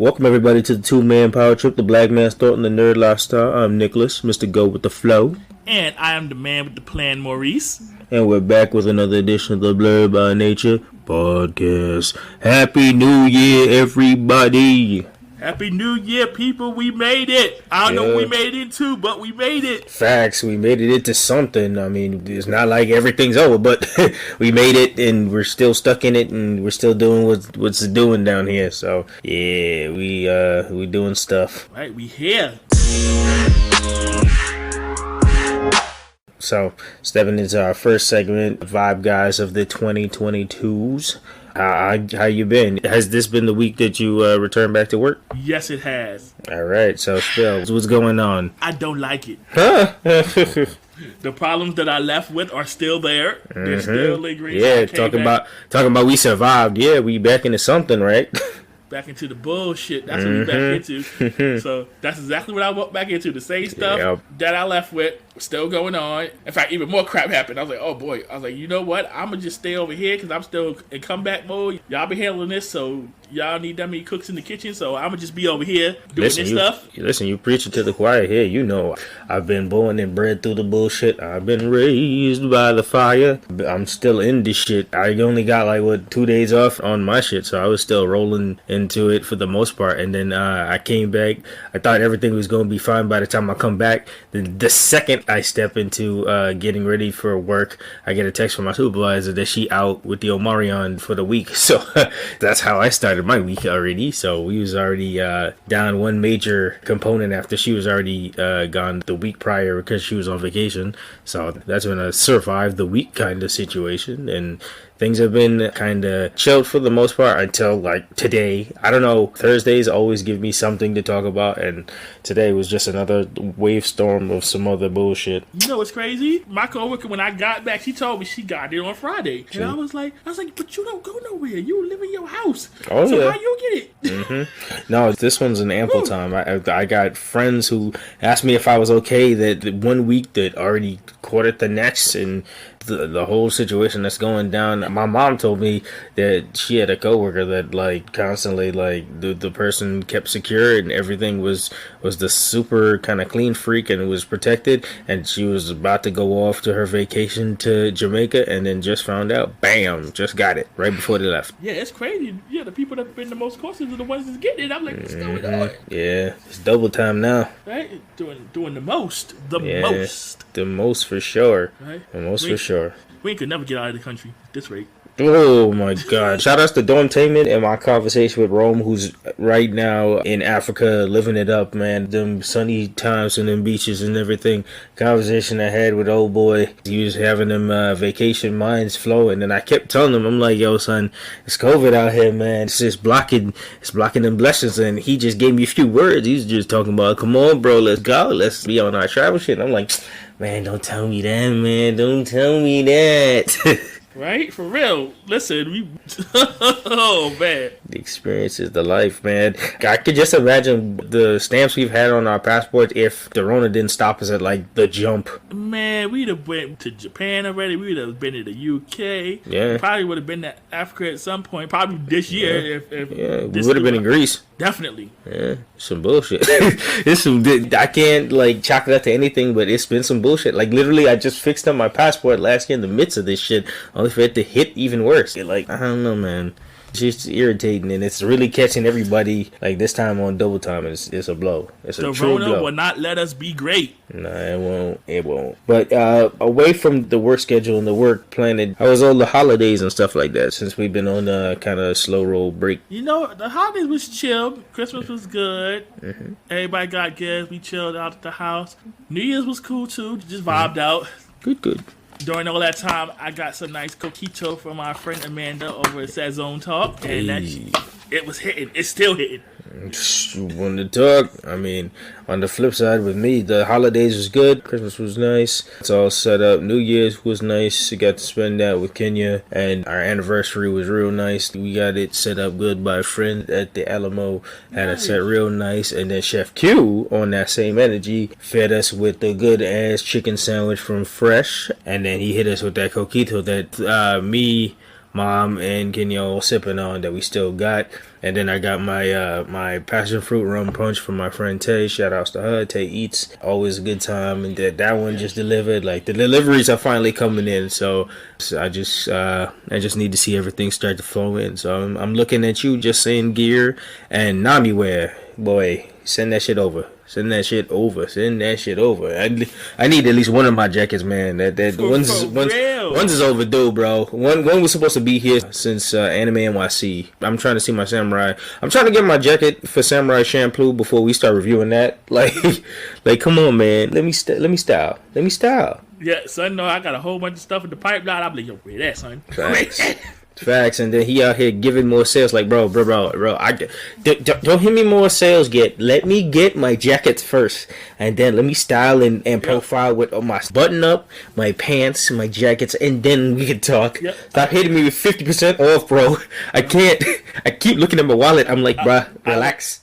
Welcome everybody to the two-man power trip, the Black Man's Thought and the Nerd Lifestyle. I'm Nicholas, Mr. Go with the Flow. And I am the man with the plan, Maurice. And we're back with another edition of the Blerd By Nature Podcast. Happy New Year, everybody. Happy New Year, people. We made it. I don't know what we made it into, but we made it. Facts. We made it into something. I mean, it's not like everything's over, but we made it and we're still stuck in it and we're still doing what's doing down here. So, yeah, we doing stuff. Right, we here. So, stepping into our first segment, Vibe Guys of the 2022s. How you been? Has this been the week that you returned back to work? Yes, it has. All right. So, still, what's going on? I don't like it. Huh? The problems that I left with are still there. They're still lingering. Yeah, talking about we survived. Yeah, we back into something, right? Back into the bullshit. That's what we back into. So that's exactly what I went back into. The same stuff that I left with still going on. In fact, even more crap happened. I was like, oh boy. I was like, you know what? I'm going to just stay over here because I'm still in comeback mode. Y'all be handling this, so y'all need that many cooks in the kitchen, so I'm going to just be over here doing this stuff. Listen, you preaching to the choir here. You know, I've been born and bred through the bullshit. I've been raised by the fire. I'm still in this shit. I only got 2 days off on my shit, so I was still rolling into it for the most part. And then I came back. I thought everything was going to be fine by the time I come back. Then the second I step into getting ready for work, I get a text from my supervisor that she out with the Omarion for the week. So that's how I started my week already. So we was already down one major component after she was already gone the week prior because she was on vacation. So that's when I survived the week kind of situation, and things have been kind of chilled for the most part until today. I don't know. Thursdays always give me something to talk about, and today was just another wave storm of some other bullshit. You know what's crazy? My coworker, when I got back, she told me she got it on Friday, and I was like, but you don't go nowhere. You live in your house. Oh, so yeah. How you get it? No, this one's an ample time. I got friends who asked me if I was okay that 1 week that already caught it the next, and the whole situation that's going down. My mom told me that she had a coworker that constantly the person kept secure and everything was the super kind of clean freak and it was protected, and she was about to go off to her vacation to Jamaica and then just found out, bam, just got it right before they left. Yeah, it's crazy. Yeah, the people that have been the most cautious are the ones that's getting it. I'm like, what's going on? Yeah, it's double time now. Right? Doing the most. The most for sure. Right? The most for sure. We could never get out of the country at this rate. Oh my god. Shout outs to Dawn Tainment and my conversation with Rome, who's right now in Africa living it up, man. Them sunny times and them beaches and everything. Conversation I had with old boy. He was having them vacation minds flowing, and I kept telling him, I'm like, yo son, it's COVID out here, man. It's just blocking them blessings, and he just gave me a few words. He was just talking about, come on bro, let's go. Let's be on our travel shit. And I'm like, man, don't tell me that, man. Don't tell me that. Right? For real. Listen, oh, man. The experience is the life, man. I could just imagine the stamps we've had on our passports if the Rona didn't stop us at, the jump. Man, we'd have went to Japan already. We'd have been to the UK. Yeah. Probably would have been to Africa at some point. Probably this year. Yeah, we would have been in Greece. Definitely. Yeah, some bullshit. I can't, chalk it up to anything, but it's been some bullshit. Literally, I just fixed up my passport last year in the midst of this shit, only for it to hit even worse. I don't know, man. It's just irritating, and it's really catching everybody, this time on double time. It's a blow. It's a true blow. The Rona will not let us be great. Nah, it won't. But away from the work schedule and the work planning, how was all the holidays and stuff like that since we've been on a kind of slow roll break? You know, the holidays was chill. Christmas was good. Mm-hmm. Everybody got gifts. We chilled out at the house. New Year's was cool, too. Just vibed out. Good. During all that time, I got some nice coquito from our friend Amanda over at Sazone Talk, and it was hitting. It's still hitting. You want to talk? I mean, on the flip side with me, the holidays was good. Christmas was nice. It's all set up. New Year's was nice. We got to spend that with Kenya, and our anniversary was real nice. We got it set up good by a friend at the Alamo. Had it set real nice, and then Chef Q, on that same energy, fed us with the good ass chicken sandwich from Fresh, and then he hit us with that coquito that me, Mom and Kenya all sipping on that we still got. And then I got my my passion fruit rum punch from my friend Tay. Shout outs to her. Tay eats, always a good time. And that one just delivered. Like the deliveries are finally coming in. So I just need to see everything start to flow in. So I'm looking at you just saying gear and Nami wear. Boy, send that shit over. Send that shit over. I need at least one of my jackets, man. That one's is overdue, bro. One was supposed to be here since Anime NYC. I'm trying to see my Samurai. I'm trying to get my jacket for Samurai Shampoo before we start reviewing that. Like, come on, man. Let me style. Yeah, son. No, I got a whole bunch of stuff in the pipeline. I'm like, yo, wear that, son. Facts, and then he out here giving more sales. Like, bro, don't hit me more sales yet. Let me get my jackets first, and then let me style and profile with my button up, my pants, my jackets, and then we can talk. Yep. Stop hitting me with 50% off, bro. I can't. I keep looking at my wallet. I'm like, bro, relax.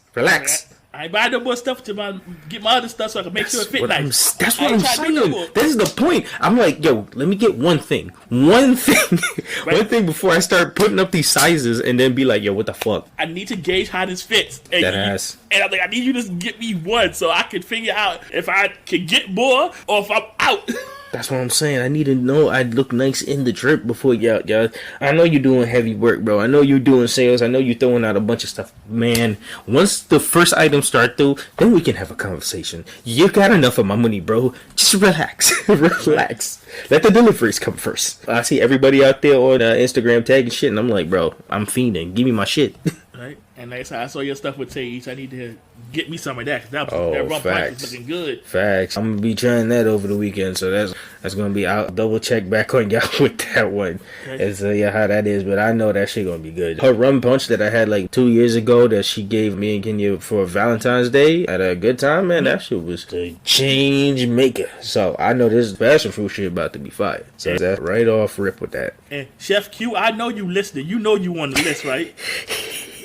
I ain't buying no more stuff to get my other stuff so I can make sure it fit nice. That's what I'm saying. This is the point. I'm like, yo, let me get one thing. One thing before I start putting up these sizes and then be like, yo, what the fuck? I need to gauge how this fits. And I'm like, I need you to get me one so I can figure out if I can get more or if I'm out. That's what I'm saying. I need to know I look nice in the drip before y'all. I know you're doing heavy work, bro. I know you're doing sales. I know you're throwing out a bunch of stuff. Man, once the first items start through, then we can have a conversation. You got enough of my money, bro. Just relax. Relax. Let the deliveries come first. I see everybody out there on Instagram tagging shit, and I'm like, bro, I'm fiending. Give me my shit. Right? And like I saw your stuff with Tay. I need to get me some of that. That rum punch is looking good. Facts. I'm gonna be trying that over the weekend, so that's gonna be. I'll double check back on y'all with that one. Okay. And so how that is, but I know that shit gonna be good. Her rum punch that I had like 2 years ago that she gave me and Kenya for Valentine's Day at a good time, man. That shit was the change maker. So I know this passion fruit shit about to be fire. So that's right off rip with that. And Chef Q, I know you listening. You know you on the list, right?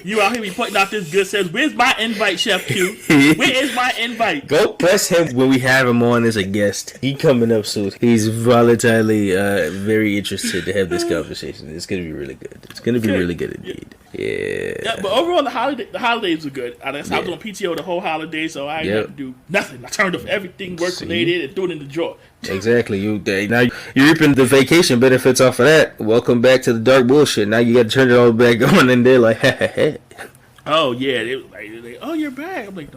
You out here be putting out this good sales. Where's my invite, Chef Q? Where is my invite? Go press him when we have him on as a guest. He coming up soon. He's volatilyly very interested to have this conversation. It's gonna be really good. It's gonna be really good indeed. Yeah. But overall, the holidays were good. I was on PTO the whole holiday, so I didn't have to do nothing. I turned off everything work related and threw it in the drawer. Exactly. Now you're reaping the vacation benefits off of that. Welcome back to the dark bullshit. Now you got to turn it all back on, and they're like, hey. Oh yeah, they like, oh, you're back. I'm like,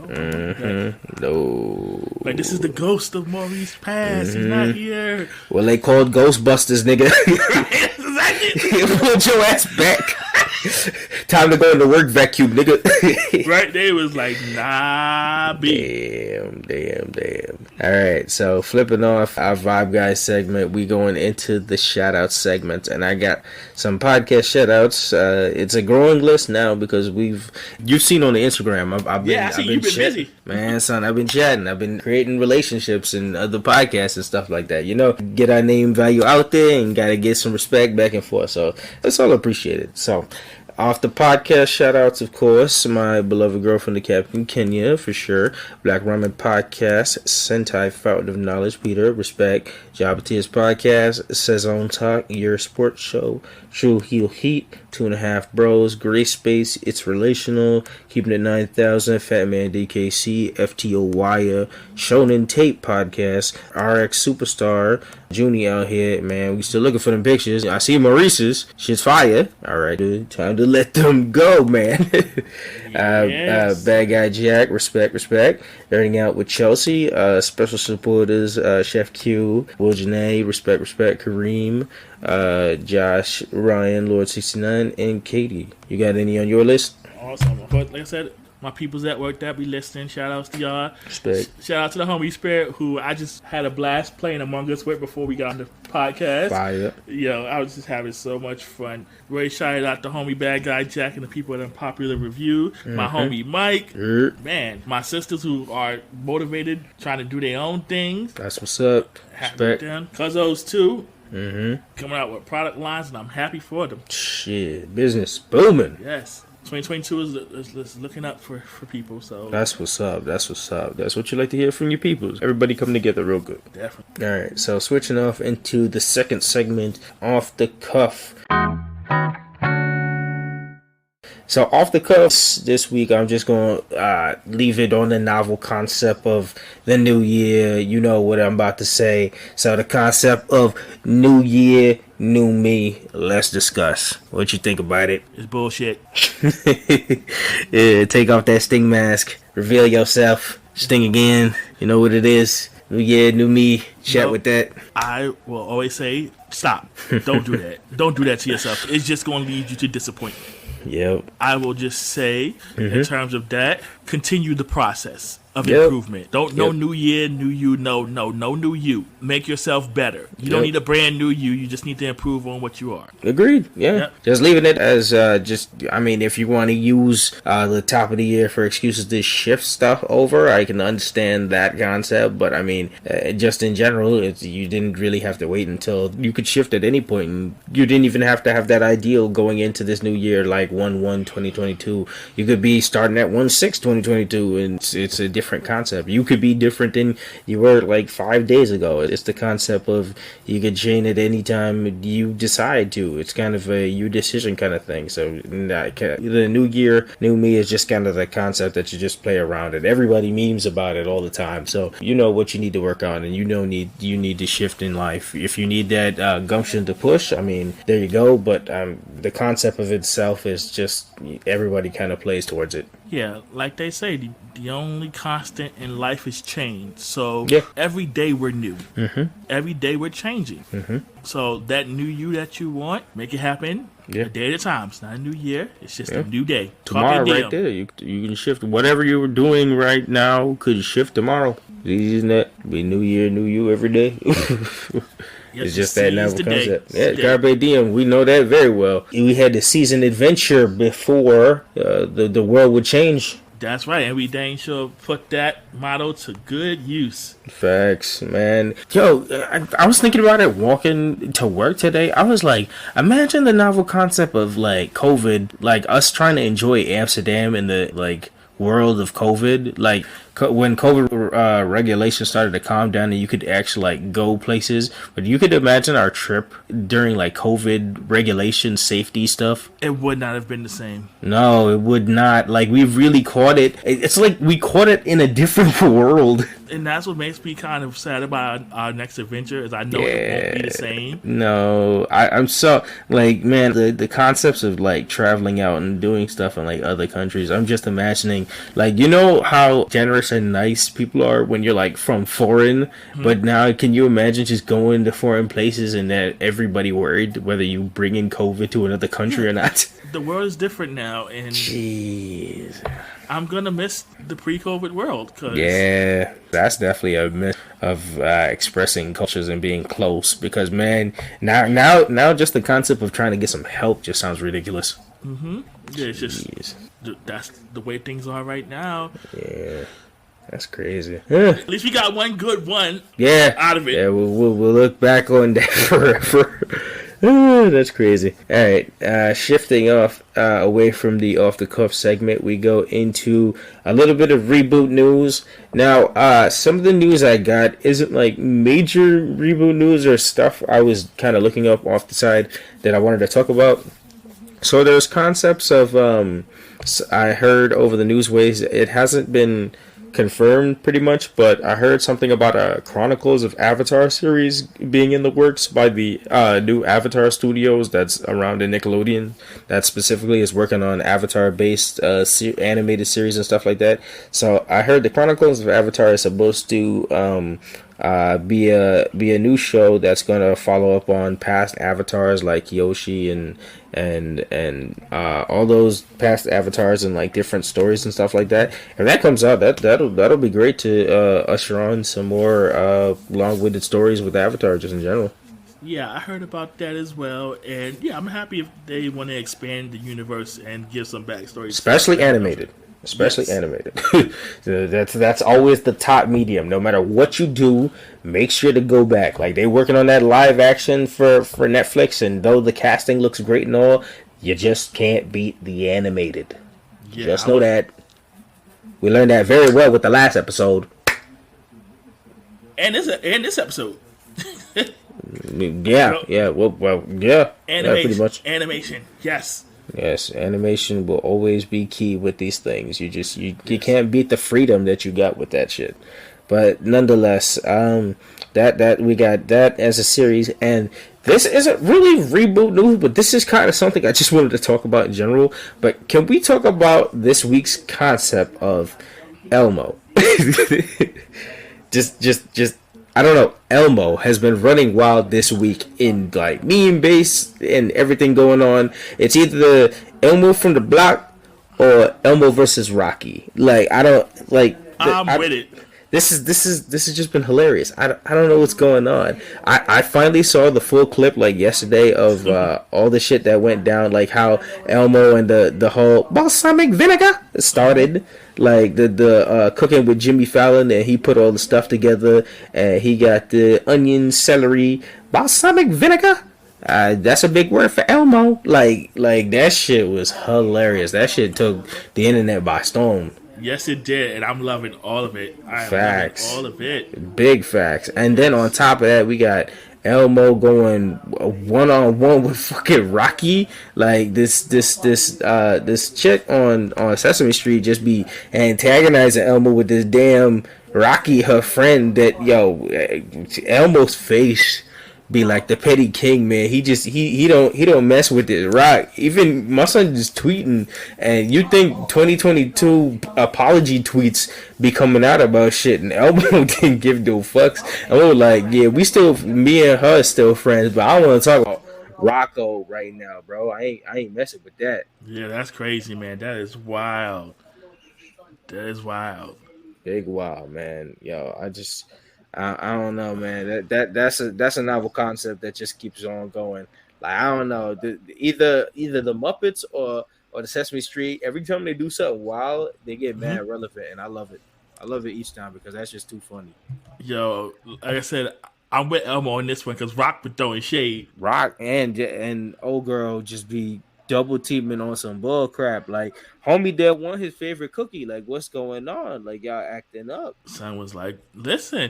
no. Like, this is the ghost of Maurice Pass. He's not here. Well, they called Ghostbusters, nigga. Put your ass back. Time to go into work vacuum, nigga. Right? They was like, nah, Damn. Alright, so flipping off our Vibe Guys segment, we going into the shout-out segment, and I got some podcast shout-outs. It's a growing list now because you've seen on the Instagram. I've been busy. Man, son, I've been chatting. I've been creating relationships and other podcasts and stuff like that. You know, get our name value out there and gotta get some respect back and forth. So that's all appreciated. So off the podcast shout-outs, of course, my beloved girlfriend, the Captain Kenya, for sure. Black Ramen Podcast, Sentai Fountain of Knowledge, Peter, respect. Jabatia's Podcast, Saison Talk, Your Sports Show, True Heel Heat, 2.5 Bros, Gray Space, It's Relational, Keeping It 9000, Fat Man DKC, FTO Wire, Shonen Tape Podcast, RX Superstar, Junie out here, man. We still looking for them pictures. I see Maurice's. Shit's fire. Alright, dude. Time to let them go, man. Yes. Bad Guy Jack, respect. Starting out with Chelsea, special supporters, Chef Q, Will Janae, respect, Kareem, Josh, Ryan, Lord 69, and Katie. You got any on your list? Awesome. But like I said, my peoples at work that be listening, shout outs to y'all. Respect. Shout out to the homie Spirit, who I just had a blast playing Among Us with before we got on the podcast. Fire. I was just having so much fun. Really shout out to homie Bad Guy Jack and the people at Unpopular Review. My homie Mike. Man, my sisters who are motivated, trying to do their own things. That's what's up. Happy with them. Cuzzos too. Coming out with product lines, and I'm happy for them. Shit, business booming. Yes. 2022 is looking up for people, so that's what's up. That's what you like to hear from your peoples. Everybody come together real good. Definitely. All right, so switching off into the second segment, Off the Cuff. So off the cuff this week, I'm just going to leave it on the novel concept of the new year. You know what I'm about to say. So the concept of new year, new me. Let's discuss. What you think about it? It's bullshit. Yeah, take off that sting mask. Reveal yourself. Sting again. You know what it is. New year, new me. Chat with that. I will always say, stop. Don't do that. Don't do that to yourself. It's just going to lead you to disappointment. Yep. I will just say, in terms of that, continue the process of improvement. No new year, new you. No new you. Make yourself better. You don't need a brand new you. You just need to improve on what you are. Agreed. Yeah. Yep. Just leaving it as if you want to use the top of the year for excuses to shift stuff over, I can understand that concept. But I mean, just in general, you didn't really have to wait until you could shift at any point, and you didn't even have to have that ideal going into this new year, like 1/1/2022. You could be starting at 1/6/2022, and it's a different concept. You could be different than you were like 5 days ago. It's the concept of you could change at any time you decide to. It's kind of a your decision kind of thing. So the new year, new me is just kind of the concept that you just play around, and everybody memes about it all the time. So you know what you need to work on, and you need to shift in life. If you need that gumption to push, I mean, there you go. But the concept of itself is just everybody kind of plays towards it. Yeah, like they say, the only constant in life is change. So every day we're new. Every day we're changing. So that new you that you want, make it happen a day at a time. It's not a new year. It's just a new day. Tomorrow right there. You can shift. Whatever you were doing right now could shift tomorrow. Isn't that? Be new year, new you every day. It's just that novel concept. Yeah, Carpe Diem. We know that very well. We had the season adventure before the world would change. That's right, and we dang sure put that motto to good use. Facts, man. Yo, I was thinking about it walking to work today. I was like, imagine the novel concept of like COVID, like us trying to enjoy Amsterdam in the like world of COVID, like when COVID regulations started to calm down and you could actually like go places. But you could imagine our trip during like COVID regulation safety stuff. It would not have been the same. No, it would not. Like we really caught it. It's like we caught it in a different world. And that's what makes me kind of sad about our next adventure is I know it won't be the same. No, I'm so like, man, the concepts of like traveling out and doing stuff in like other countries. I'm just imagining, like, you know how generous and nice people are when you're like from foreign, but now can you imagine just going to foreign places and that everybody worried whether you bring in COVID to another country or not? The world is different now, and jeez, I'm gonna miss the pre-COVID world. That's definitely a myth of expressing cultures and being close. Because man, now just the concept of trying to get some help just sounds ridiculous. Yeah, it's just that's the way things are right now. Yeah, that's crazy. At least we got one good one. Out of it. Yeah, we'll look back on that forever. That's crazy. All right, shifting off away from the off the cuff segment, we go into a little bit of reboot news. Now, some of the news I got isn't like major reboot news or stuff I was kind of looking up off the side that I wanted to talk about. So there's concepts of I heard over the newsways. It hasn't been confirmed pretty much, but I heard something about a Chronicles of Avatar series being in the works by the new Avatar Studios that's around in Nickelodeon that specifically is working on Avatar based animated series and stuff like that. So I heard the Chronicles of Avatar is supposed to be a new show that's gonna follow up on past avatars like Yoshi and all those past avatars and like different stories and stuff like that. If that comes out, that'll be great to usher on some more long-winded stories with Avatar just in general. Yeah, I heard about that as well, and yeah, I'm happy if they want to expand the universe and give some backstory, especially animated. Animated. That's always the top medium. No matter what you do, make sure to go back. Like they're working on that live action for Netflix, and though the casting looks great and all, you just can't beat the animated. Yeah, just know that. We learned that very well with the last episode. And this episode. Yeah. Well, yeah. Pretty much. Animation. Yes. Yes, animation will always be key with these things. You can't beat the freedom that you got with that shit. But nonetheless, that we got that as a series, and this isn't really reboot news, but this is kind of something I just wanted to talk about in general. But can we talk about this week's concept of Elmo? just I don't know. Elmo has been running wild this week in like meme base and everything going on. It's either the Elmo from the block or Elmo versus Rocky. Like I don't like. I'm with it. This has just been hilarious. I don't know what's going on. I finally saw the full clip like yesterday of all the shit that went down, like how Elmo and the whole balsamic vinegar started, like the cooking with Jimmy Fallon, and he put all the stuff together, and he got the onion, celery, balsamic vinegar. That's a big word for Elmo. Like that shit was hilarious. That shit took the internet by storm. Yes, it did, and I'm loving all of it. Facts. All of it. Big facts. And then on top of that, we got Elmo going one-on-one with fucking Rocky. Like this chick on Sesame Street just be antagonizing Elmo with this damn Rocky, her friend. That Elmo's face be like the petty king, man. He don't mess with this rock. Even my son just tweeting, and you think 2022 apology tweets be coming out about shit, and Elmo didn't give no fucks. And we were like, yeah, me and her still friends, but I want to talk about Rocco right now, bro. I ain't messing with that. Yeah, that's crazy, man. That is wild. Big wild, man. Yo, I don't know, man. That's a novel concept that just keeps on going. Like I don't know, either the Muppets or the Sesame Street. Every time they do something wild, they get mad relevant, and I love it. I love it each time because that's just too funny. Yo, like I said, I'm with Elmo on this one because Rock been throwing shade. Rock and old girl just be double teaming on some bull crap. Like homie dad want his favorite cookie. Like what's going on? Like y'all acting up. Son was like, listen,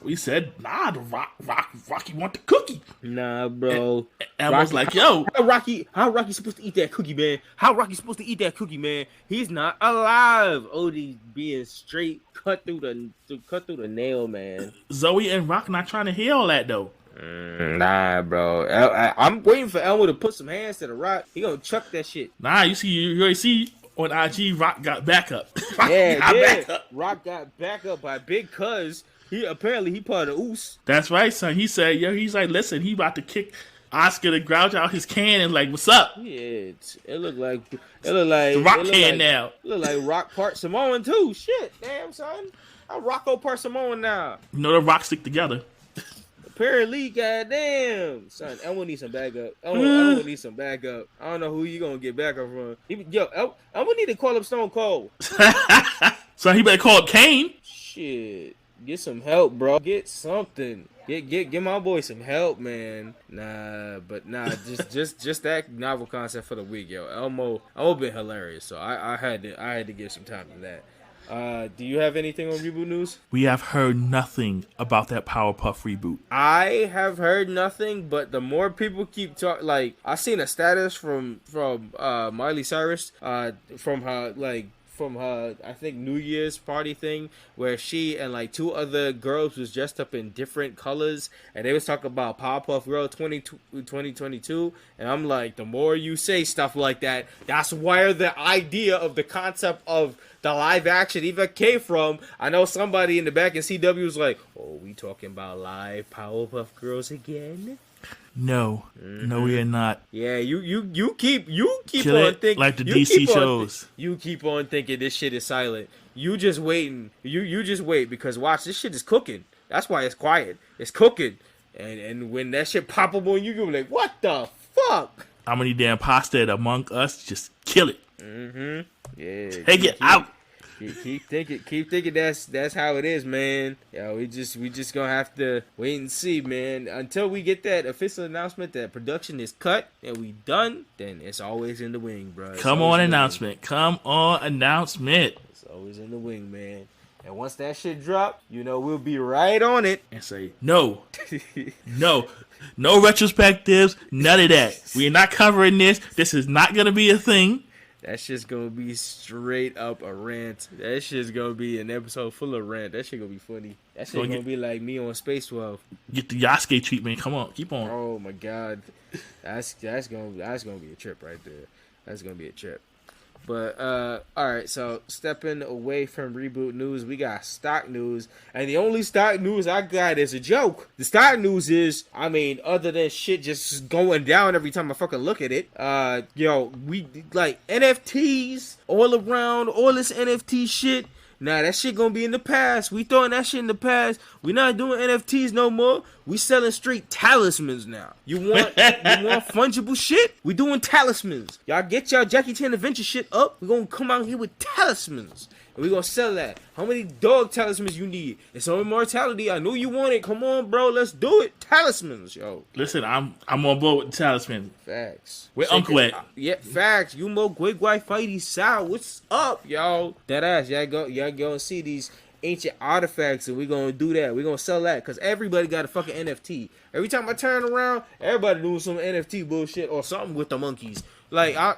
we said, nah, the Rocky want the cookie. Nah, bro. And was like, yo, how Rocky supposed to eat that cookie, man? How Rocky supposed to eat that cookie, man? He's not alive. Odie being straight cut through the nail, man. Zoe and Rock not trying to hear all that though. Nah, bro. I'm waiting for Elmo to put some hands to the Rock. He gonna chuck that shit. Nah, you already see on IG, Rock got backup. Rock got backup by Big Cuz. He part of the Oos. That's right, son. He said, he's like, listen, he about to kick Oscar to gouge out his can and like, what's up? Yeah, it look like the Rock can now. It look like Rock part Samoan too. Shit, damn son. I'm Rocco part Samoan now. You know the Rock stick together. Apparently, goddamn, son, Elmo need some backup. Elmo need some backup. I don't know who you gonna get backup from. Elmo need to call up Stone Cold. So he better call up Kane. Shit, get some help, bro. Get something. Get my boy some help, man. Just that novel concept for the week, yo. Elmo been hilarious, so I had to give some time to that. Do you have anything on reboot news? We have heard nothing about that Powerpuff reboot. I have heard nothing, but the more people keep talking, like I seen a status from Miley Cyrus, from her I think New Year's party thing where she and like two other girls was dressed up in different colors, and they was talking about Powerpuff Girl 2022, and I'm like, the more you say stuff like that, that's where the idea of the concept of the live action even came from. I know somebody in the back in CW was like, oh, we talking about live Powerpuff Girls again? No, we are not. Yeah, you keep Kill on it thinking like the DC shows. You keep on thinking this shit is silent. You just waiting. You just wait because watch, this shit is cooking. That's why it's quiet. It's cooking, and when that shit pop up on you, you're like, what the fuck? How many damn pasta at Among Us? Just kill it. Yeah. Take it out. Keep thinking that's how it is, man. Yeah, we just gonna have to wait and see, man. Until we get that official announcement that production is cut and we done, then it's always in the wing, bro. Come on, announcement. It's always in the wing, man. And once that shit drop, you know we'll be right on it and say no, no retrospectives, none of that. We're not covering this. This is not gonna be a thing. That shit's gonna be straight up a rant. That shit's gonna be an episode full of rant. That shit gonna be funny. That shit gonna be like me on Space 12. Get the Yasuke treatment. Come on, keep on. Oh my god, that's gonna be a trip right there. That's gonna be a trip. But all right, so stepping away from reboot news, we got stock news, and the only stock news I got is a joke. The stock news is, I mean, other than shit just going down every time I fucking look at it, we like NFTs all around, all this NFT shit. Nah, that shit gonna be in the past. We throwing that shit in the past. We not doing NFTs no more. We selling straight talismans now. You want fungible shit? We doing talismans. Y'all get y'all Jackie Chan Adventure shit up. We gonna come out here with talismans. And we gonna sell that. How many dog talismans you need? It's on Immortality. I know you want it. Come on, bro. Let's do it. Talismans, yo. Listen, I'm on board with the talisman. Facts. Where Uncle at? Yeah, facts. You mo Gwigwai Fighty Sal. What's up, y'all? That ass. Y'all go and see these ancient artifacts, and we gonna do that. We gonna sell that because everybody got a fucking NFT. Every time I turn around, everybody doing some NFT bullshit or something with the monkeys. Like I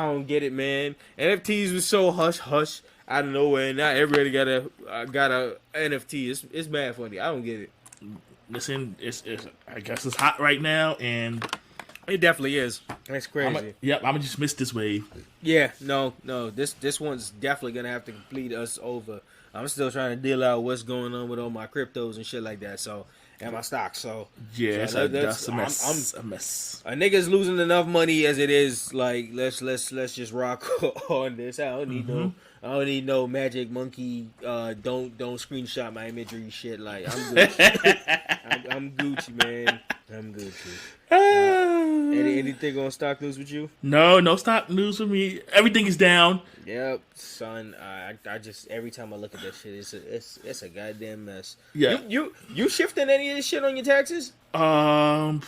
don't get it, man. NFTs was so hush hush out of nowhere, and now everybody got a NFT. It's mad funny. I don't get it. Listen, I guess it's hot right now, and it definitely is. That's crazy. I'm gonna just miss this wave. Yeah, no. This one's definitely gonna have to complete us over. I'm still trying to deal out what's going on with all my cryptos and shit like that. So. And my stocks, so yeah, that's a mess. I'm a mess. A nigga's losing enough money as it is. Like let's just rock on this. I don't need no magic monkey. Don't screenshot my imagery shit. Like I'm Gucci. I'm Gucci, man. I'm Gucci. Anything on stock news with you? No stock news with me. Everything is down. Yep, son. I just every time I look at that shit, it's a goddamn mess. Yeah. You shifting any of this shit on your taxes? Probably.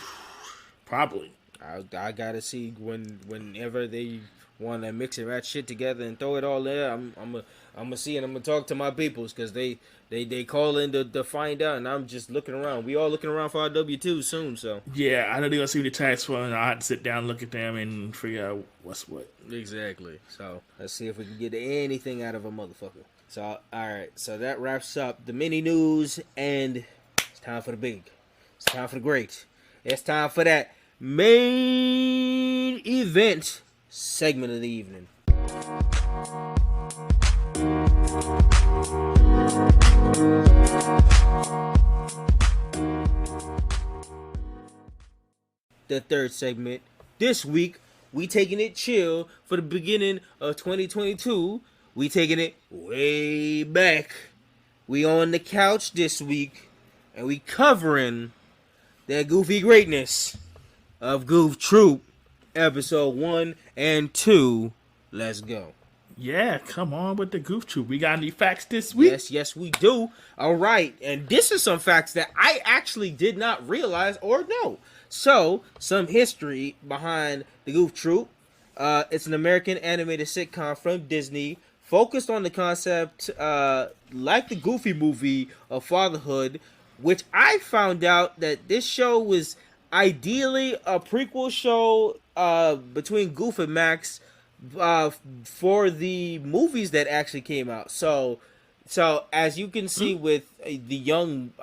I gotta see whenever they want to mix and match shit together and throw it all there. I'm gonna see, and I'm gonna talk to my peoples because they call in to find out, and I'm just looking around. We all looking around for our W-2 soon, so yeah, I know they're gonna see the tax fund. I have to sit down, look at them, and figure out what's what. Exactly. So let's see if we can get anything out of a motherfucker. So all right, so that wraps up the mini news, and it's time for the big. It's time for the great. It's time for that main event segment of the evening. The third segment. This week, we taking it chill for the beginning of 2022. We taking it way back. We on the couch this week, and we covering that goofy greatness of Goof Troop, episode 1 and 2. Let's go. Yeah, come on with the Goof Troop. We got any facts this week? Yes, we do. All right, and this is some facts that I actually did not realize or know. So, some history behind the Goof Troop. It's an American animated sitcom from Disney, focused on the concept, like the Goofy movie, of fatherhood, which I found out that this show was ideally a prequel show between Goof and Max for the movies that actually came out. So as you can see with the young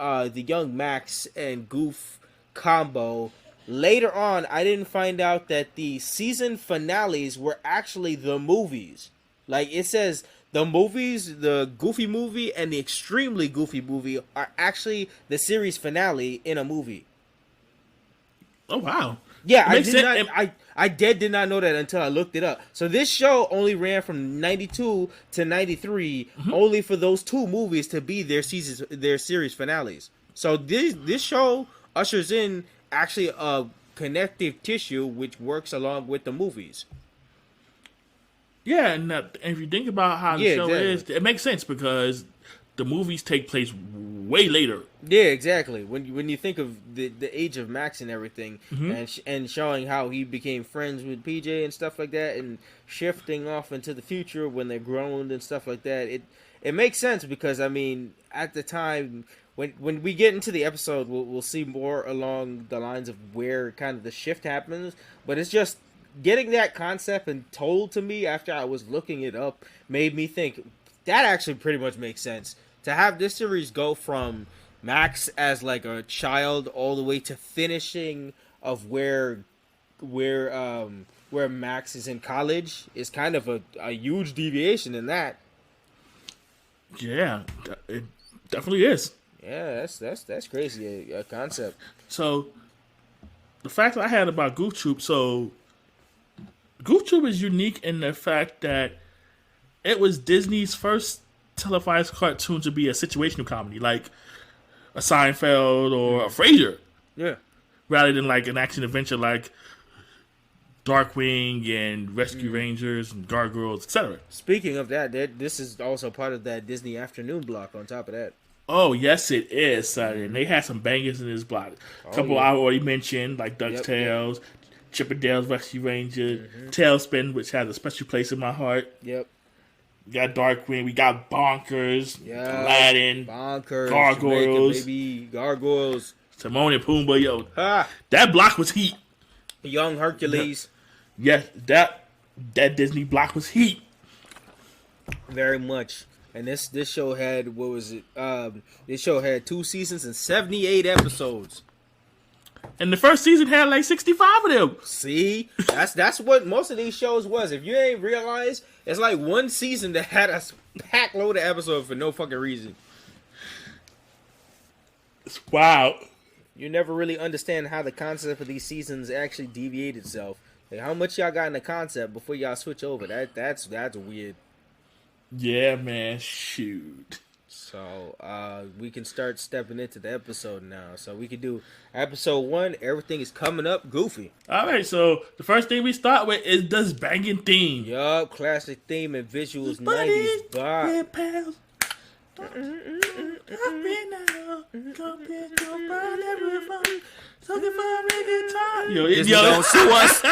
Max and Goof combo, later on I didn't find out that the season finales were actually the movies. Like it says, the movies, the Goofy movie and the Extremely Goofy movie are actually the series finale in a movie. Oh wow! Yeah, I did not know that until I looked it up. So this show only ran from 92 to 93, only for those two movies to be their series finales. So this show ushers in actually a connective tissue which works along with the movies. Yeah, and if you think about how the show is, it makes sense because the movies take place way later. Yeah, exactly. When you think of the age of Max and everything, and showing how he became friends with PJ and stuff like that, and shifting off into the future when they're grown and stuff like that, it makes sense because I mean at the time when we get into the episode, we'll see more along the lines of where kind of the shift happens, but it's just getting that concept and told to me after I was looking it up made me think that actually pretty much makes sense to have this series go from Max as like a child all the way to finishing of where Max is in college is kind of a huge deviation in that. Yeah, it definitely is. Yeah, that's crazy a concept. So the fact that I had about Goof Troop, so Goof Troop is unique in the fact that it was Disney's first televised cartoon to be a situational comedy, like a Seinfeld or a Frasier. Yeah. Rather than like an action adventure like Darkwing and Rescue Rangers and Gargoyles, etc. Speaking of that, this is also part of that Disney afternoon block on top of that. Oh, yes, it is. And they had some bangers in this block. A couple I already mentioned, like DuckTales, Chippendales Rescue Rangers, Tailspin, which has a special place in my heart. Yep. We got Darkwing, we got Bonkers, Aladdin, Bonkers, Gargoyles, Jamaica, baby, Gargoyles, Timon and Pumbaa, yo. That block was heat. Young Hercules. Yes, that Disney block was heat. Very much. And this show had, what was it? This show had 2 seasons and 78 episodes. And the first season had like 65 of them. See? That's what most of these shows was. If you ain't realized, it's like one season that had a pack load of episodes for no fucking reason. It's wild. You never really understand how the concept of these seasons actually deviate itself. Like how much y'all got in the concept before y'all switch over. That's weird. Yeah, man. Shoot. So we can start stepping into the episode now. So we can do episode 1. Everything is coming up goofy. All right. So the first thing we start with is this banging theme. Yup, classic theme and visuals. 90s bar. Pals. Yo, Disney don't sue us.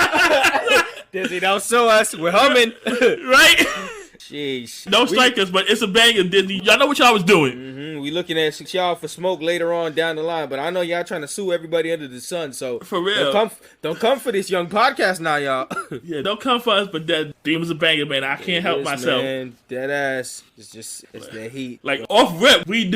Disney don't sue us. We're humming. Right? Sheesh. Don't strike us, but it's a banger, Disney. Y'all know what y'all was doing. We looking at y'all for smoke later on down the line, but I know y'all trying to sue everybody under the sun, so for real, don't come for this young podcast now, y'all. Yeah, don't come for us, but that theme was a banger, man. I can't help myself. Man, that ass, it's the heat. Like off rip, we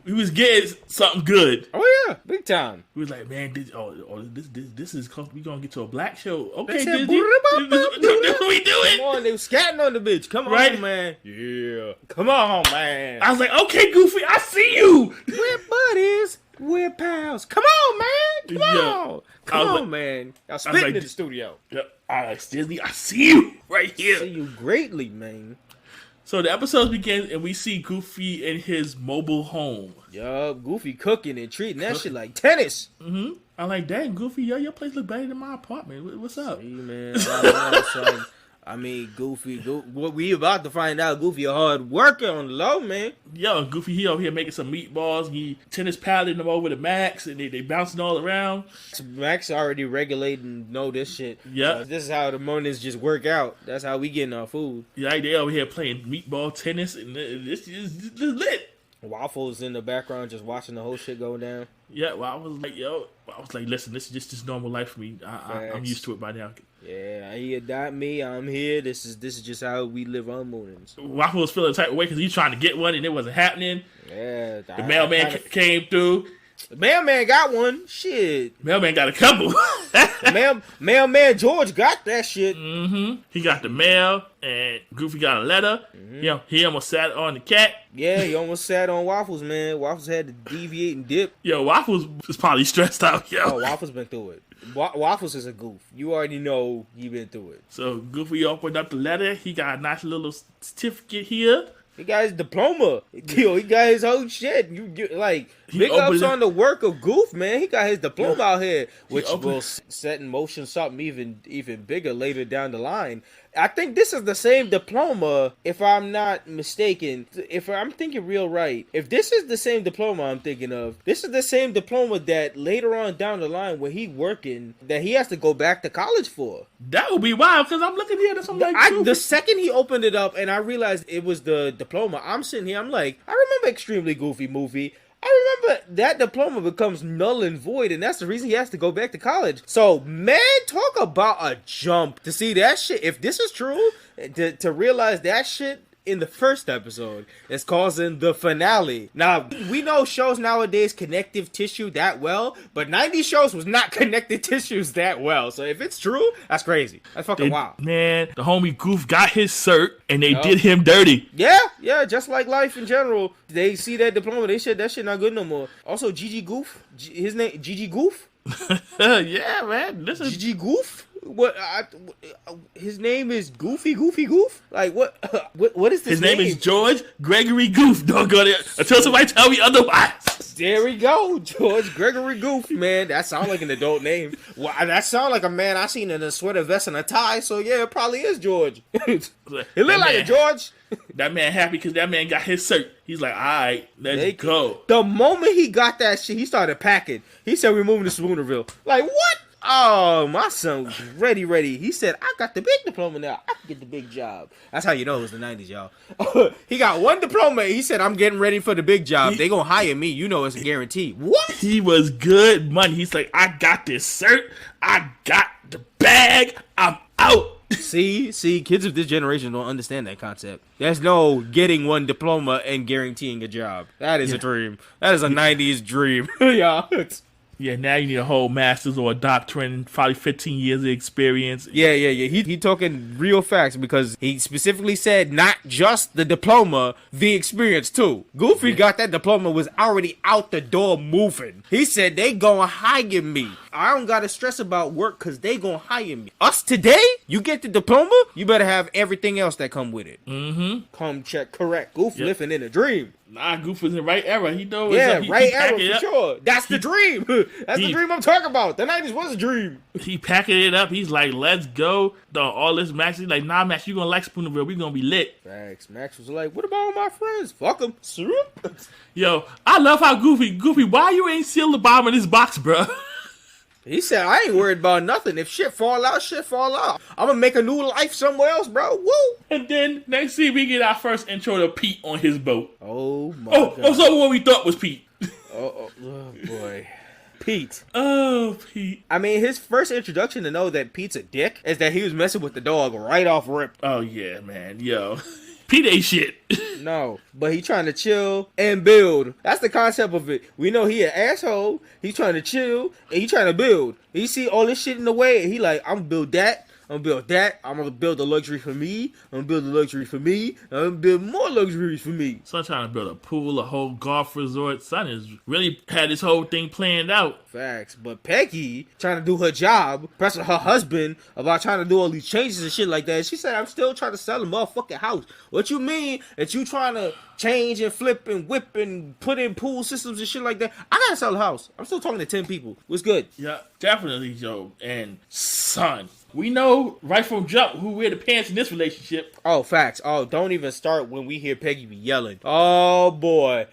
was getting something good. Oh yeah, big time. We was like, man, this is we gonna get to a black show. Okay, Disney. Disney, this what we doing? Come on, they was scatting on the bitch. Come on, man. Yeah, come on, man. I was like, okay, Goofy, I see you. We're buddies. We're pals. Come on, man. Come on, man. Y'all spitting in the studio. Yep. I like Disney. I see you right here. I see you greatly, man. So the episode begins and we see Goofy in his mobile home. Yup, Goofy cooking and treating that shit like tennis. I'm like, dang, Goofy, yo, your place look better than my apartment. What's up? See, man, I know, son. I mean, Goofy, what we about to find out, Goofy a hard worker on the low, man. Yo, Goofy, he over here making some meatballs. He tennis paddling them over to Max, and they bouncing all around. Max already regulating, know this shit. Yeah. This is how the mornings just work out. That's how we getting our food. Yeah, they over here playing meatball tennis, and this is lit. Waffles in the background just watching the whole shit go down. Yeah, well, I was like, listen, this is just normal life for me. I'm used to it by now. Yeah, he adopt me. I'm here. This is just how we live our mornings. Waffle was feeling the type of way because he trying to get one and it wasn't happening. Yeah, the mailman came through. The mailman got one. Shit. Mailman got a couple. Mailman George got that shit. He got the mail, and Goofy got a letter. He almost sat on the cat. Yeah, he almost sat on Waffles, man. Waffles had to deviate and dip. Yo, Waffles was probably stressed out, yo. Oh, Waffles been through it. Waffles is a goof. You already know he been through it. So Goofy opened up the letter. He got a nice little certificate here. He got his diploma. Yo, he got his whole shit. You like big ups on the work of Goof, man. He got his diploma out here, which will set in motion something even bigger later down the line. I think this is the same diploma, if I'm not mistaken. If I'm thinking real right, if this is the same diploma I'm thinking of, this is the same diploma that later on down the line when he working, that he has to go back to college for. That would be wild, because I'm looking here at something like the second he opened it up and I realized it was the diploma, I'm sitting here, I'm like, I remember Extremely Goofy movie. I remember that diploma becomes null and void, and that's the reason he has to go back to college. So, man, talk about a jump to see that shit. If this is true, to realize that shit in the first episode is causing the finale. Now, we know shows nowadays connective tissue that well, but 90s shows was not connective tissues that well. So if it's true, that's crazy. That's fucking wild. Man, the homie Goof got his cert, and they did him dirty. Yeah, just like life in general. They see that diploma, they said that shit not good no more. Also, Gigi Goof, his name, Gigi Goof? Yeah, man. This is Gigi Goof? His name is Goofy Goof? Like, what is his name? His name is George Gregory Goof. Don't go there until somebody tell me otherwise. There we go. George Gregory Goof, man. That sounds like an adult name. Well, that sounds like a man I seen in a sweater vest and a tie, so yeah, it probably is George. It look like a George. That man happy because that man got his cert. He's like, all right, let's go. The moment he got that shit, he started packing. He said, we're moving to Spoonerville. Like, what? Oh, my son was ready. He said, I got the big diploma now. I can get the big job. That's how you know it was the 90s, y'all. He got one diploma. He said, I'm getting ready for the big job. They gonna hire me. You know it's a guarantee. What? He was good money. He's like, I got this cert. I got the bag. I'm out. See, kids of this generation don't understand that concept. There's no getting one diploma and guaranteeing a job. That is a dream. That is a 90s dream. Yeah. Yeah, now you need a whole master's or a doctorate, probably 15 years of experience. Yeah. He talking real facts because he specifically said not just the diploma, the experience too. Goofy got that diploma, was already out the door moving. He said they gonna hire me. I don't gotta stress about work because they gonna hire me. Us today, you get the diploma, you better have everything else that come with it. Mm-hmm. Come check correct. Goof living in a dream. Nah, Goof was in the right era. He knows. Yeah, right era for sure. That's the dream. That's the dream I'm talking about. The 90s was a dream. He packing it up. He's like, let's go. All this Max. He's like, nah, Max, you gonna like Spoonerville. We gonna be lit. Facts. Max was like, what about all my friends? Fuck them. Yo, I love how Goofy, why you ain't seal the bottom of this box, bro? He said, I ain't worried about nothing. If shit fall out, shit fall out. I'm gonna make a new life somewhere else, bro. Woo! And then, next scene, we get our first intro to Pete on his boat. Oh, my God. Oh, so what we thought was Pete. Oh, boy. Pete. Oh, Pete. I mean, his first introduction to know that Pete's a dick is that he was messing with the dog right off rip. Oh, yeah, man. Yo. Pete ain't shit. No, but he trying to chill and build. That's the concept of it. We know he an asshole. He's trying to chill and he trying to build. He see all this shit in the way and he like, I'm gonna build that. I'm gonna build that. I'm gonna build a luxury for me. I'm gonna build a luxury for me. I'm gonna build more luxuries for me. Son trying to build a pool, a whole golf resort. Son has really had this whole thing planned out. Facts. But Peggy trying to do her job, pressing her husband about trying to do all these changes and shit like that. She said, I'm still trying to sell a motherfucking house. What you mean that you trying to change and flip and whip and put in pool systems and shit like that? I gotta sell a house. I'm still talking to 10 people. What's good? Yeah, definitely, Joe. And son, we know right from jump who wear the pants in this relationship. Oh, facts. Oh, don't even start when we hear Peggy be yelling. Oh, boy.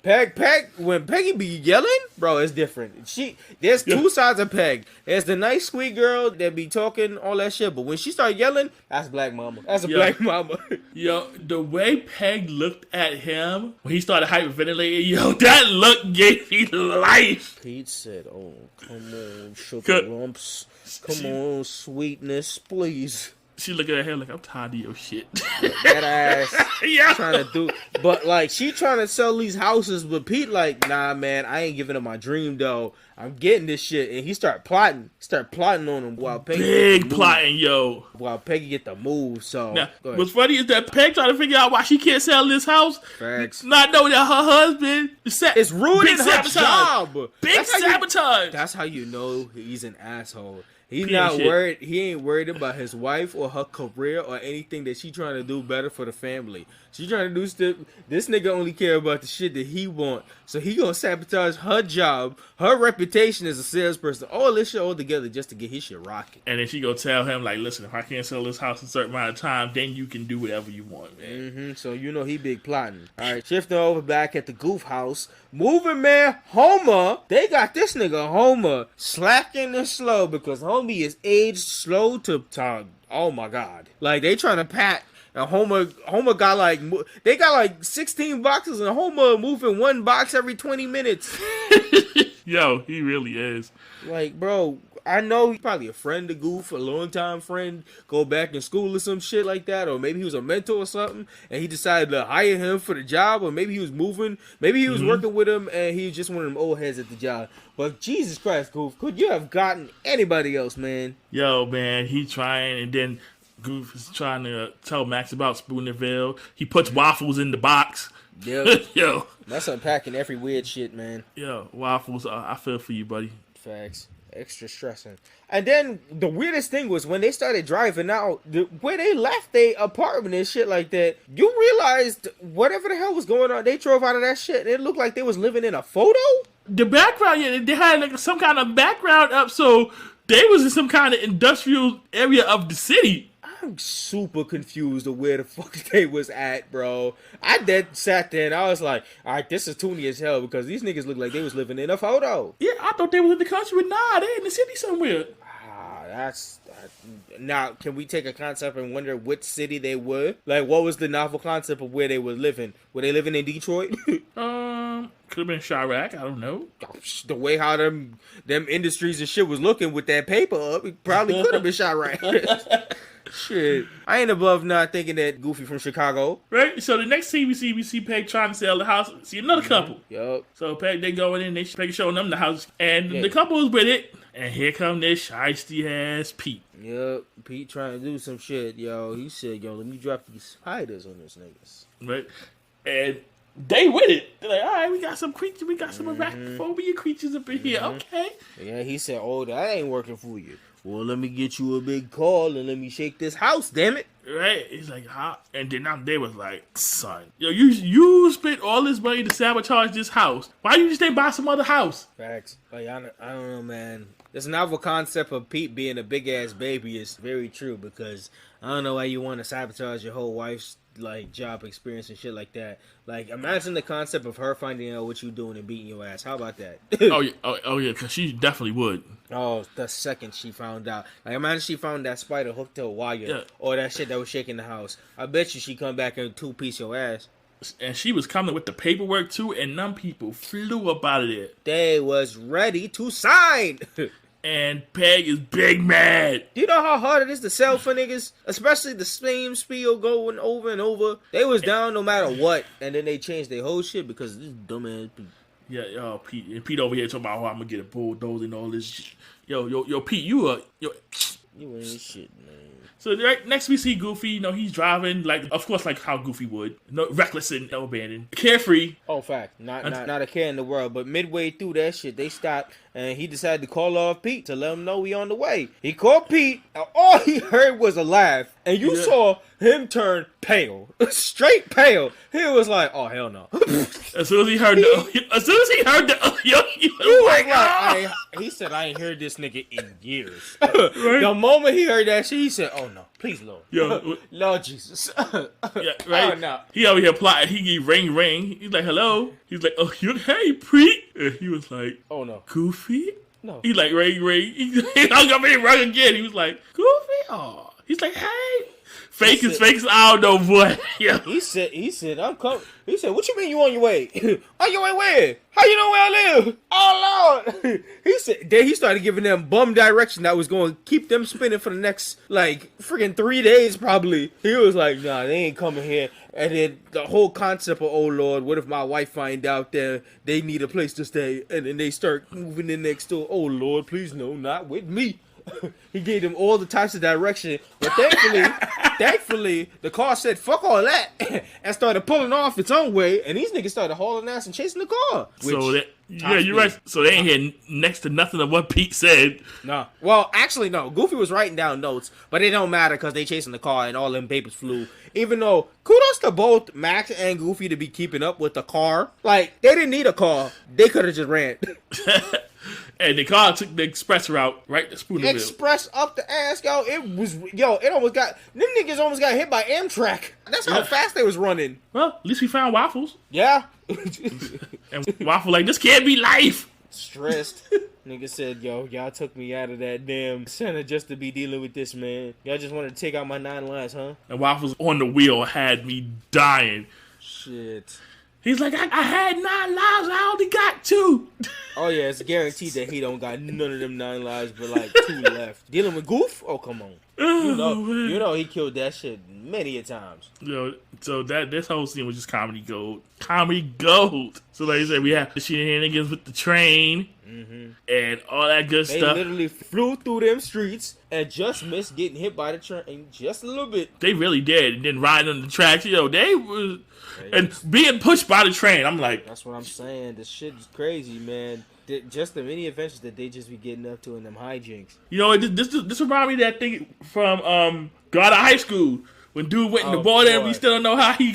When Peggy be yelling, bro, it's different. There's two sides of Peg. There's the nice, sweet girl that be talking all that shit, but when she start yelling, that's black mama. That's a black mama. Yo, the way Peg looked at him when he started hyperventilating, yo, that look gave me life. Pete said, oh, come on, sugar lumps. Come on, sweetness, please. She looking at him like, I'm tired of your shit. That ass trying to do. But, like, she trying to sell these houses, but Pete like, nah, man, I ain't giving up my dream, though. I'm getting this shit. And he start plotting on him while Peggy big plotting, yo. While Peggy get the move, so. Now, what's funny is that Peg trying to figure out why she can't sell this house. Facts. Not knowing that her husband is ruining her job. Big sabotage. That's how you know he's an asshole. He's not worried. He ain't worried about his wife or her career or anything that she trying to do better for the family. She trying to do stuff. This nigga only care about the shit that he want. So he gonna sabotage her job, her reputation as a salesperson, all this shit all together just to get his shit rocking. And then she gonna tell him like, listen, if I can't sell this house in a certain amount of time, then you can do whatever you want, man. So you know he big plotting. All right, shifting over back at the Goof house, moving man Homer. They got this nigga Homer slacking and slow because homie is aged slow to oh my god. Like they trying to pat. And Homer got like, they got like 16 boxes and Homer moving one box every 20 minutes. Yo, he really is. Like, bro, I know he's probably a friend of Goof, a long-time friend, go back in school or some shit like that, or maybe he was a mentor or something, and he decided to hire him for the job, or maybe he was moving, maybe he was working with him, and he was just one of them old heads at the job. But Jesus Christ, Goof, could you have gotten anybody else, man? Yo, man, he trying, and then Goof is trying to tell Max about Spoonerville. He puts waffles in the box. Yep. Yo. That's unpacking every weird shit, man. Yo, waffles, I feel for you, buddy. Facts. Extra stressing. And then the weirdest thing was when they started driving out, where they left their apartment and shit like that, you realized whatever the hell was going on, they drove out of that shit and it looked like they was living in a photo? The background, yeah, they had like some kind of background up, so they was in some kind of industrial area of the city. I'm super confused of where the fuck they was at, bro. I dead sat there and I was like, all right, this is toony as hell because these niggas look like they was living in a photo. Yeah, I thought they was in the country, but nah, they in the city somewhere. Now, can we take a concept and wonder which city they were? Like, what was the novel concept of where they were living? Were they living in Detroit? Could have been Chirac, I don't know. The way how them industries and shit was looking with that paper up, it probably could have been Chirac. Shit. I ain't above not thinking that Goofy from Chicago. Right? So the next scene we see Peg trying to sell the house. See another couple. Yup. So Peg, they going in, Peg showing them the house. And the couple is with it. And here come this shiesty ass Pete. Yup. Pete trying to do some shit, yo. He said, yo, let me drop these spiders on this niggas. Right? And they with it. They're like, all right, we got some creatures. We got some arachnophobia creatures up in here. Okay. Yeah, he said, oh, that ain't working for you. Well, let me get you a big call and let me shake this house, damn it. Right? He's like, huh? And then they was like, son, yo, you spent all this money to sabotage this house. Why you just didn't buy some other house? Facts. Like, I don't know, man. This novel concept of Pete being a big-ass baby is very true because I don't know why you want to sabotage your whole wife's like job experience and shit like that. Like, imagine the concept of her finding out what you doing and beating your ass. How about that? oh yeah, because she definitely would. Oh, the second she found out. Like, imagine she found that spider hooked to a wire or that shit that was shaking the house. I bet you she come back and two-piece your ass. And she was coming with the paperwork too, and them people flew up out of there. They was ready to sign. And Peg is big mad. Do you know how hard it is to sell for niggas? Especially the same spiel going over and over. They was down no matter what. And then they changed their whole shit because of this dumbass Pete. Yeah, Pete. And Pete over here talking about how I'm going to get a bulldozer and all this shit. Yo, Pete, you ain't shit, man. So next we see Goofy, he's driving, like, of course, like how Goofy would. No, reckless and no abandoned. Carefree. Oh, fact. Not a care in the world. But midway through that shit, they stopped and he decided to call off Pete to let him know we on the way. He called Pete and all he heard was a laugh. And you saw him turn pale. Straight pale. He was like, oh, hell no. As soon as he heard he said, I ain't heard this nigga in years. Right? The moment he heard that shit, he said, oh no, please, Lord. Lord Jesus. Yeah, right? Oh, no. He over here plotting. He ring. He's like, hello. He's like, oh, hey, Pete. And he was like, oh no. Goofy? No. He like, ring. He hung up and rung again. He was like, Goofy? Oh. He's like, hey. Fake is fake. I don't know, boy. Yeah. He said, I'm coming. He said, what you mean you on your way? On your way where? How you know where I live? Oh, Lord. He said, then he started giving them bum direction that was going to keep them spinning for the next, like, freaking 3 days probably. He was like, nah, they ain't coming here. And then the whole concept of, oh, Lord, what if my wife find out that they need a place to stay? And then they start moving in next door. Oh, Lord, please no, not with me. He gave them all the types of direction. But thankfully... Thankfully, the car said, fuck all that, and started pulling off its own way, and these niggas started hauling ass and chasing the car. Yeah, you're right. So they ain't hear next to nothing of what Pete said. No. Well, actually, no. Goofy was writing down notes, but it don't matter because they chasing the car and all them papers flew. Even though, kudos to both Max and Goofy to be keeping up with the car. Like, they didn't need a car. They could have just ran. And the car took the express route right to Spoonerville. Express up the ass, yo. It almost got, them niggas almost got hit by Amtrak. That's how fast they was running. Well, at least we found Waffles. Yeah. And Waffle like, this can't be life. Stressed. Nigga said, yo, y'all took me out of that damn center just to be dealing with this, man. Y'all just wanted to take out my 9 lives, huh? And Waffles on the wheel had me dying. Shit. He's like, I had 9 lives, I only got 2. Oh yeah, it's guaranteed that he don't got none of them 9 lives, but like 2 left. Dealing with Goof? Oh, come on. You know he killed that shit many a times. So this whole scene was just comedy gold. Comedy gold. So like I said, we have the shenanigans with the train and all that good stuff. They literally flew through them streets and just missed getting hit by the train just a little bit. They really did. And then riding on the tracks, they was... And being pushed by the train, I'm like... That's what I'm saying. This shit is crazy, man. Just the many adventures that they just be getting up to in them hijinks. This reminds me of that thing from God of High School. When dude went in the water and we still don't know how Jen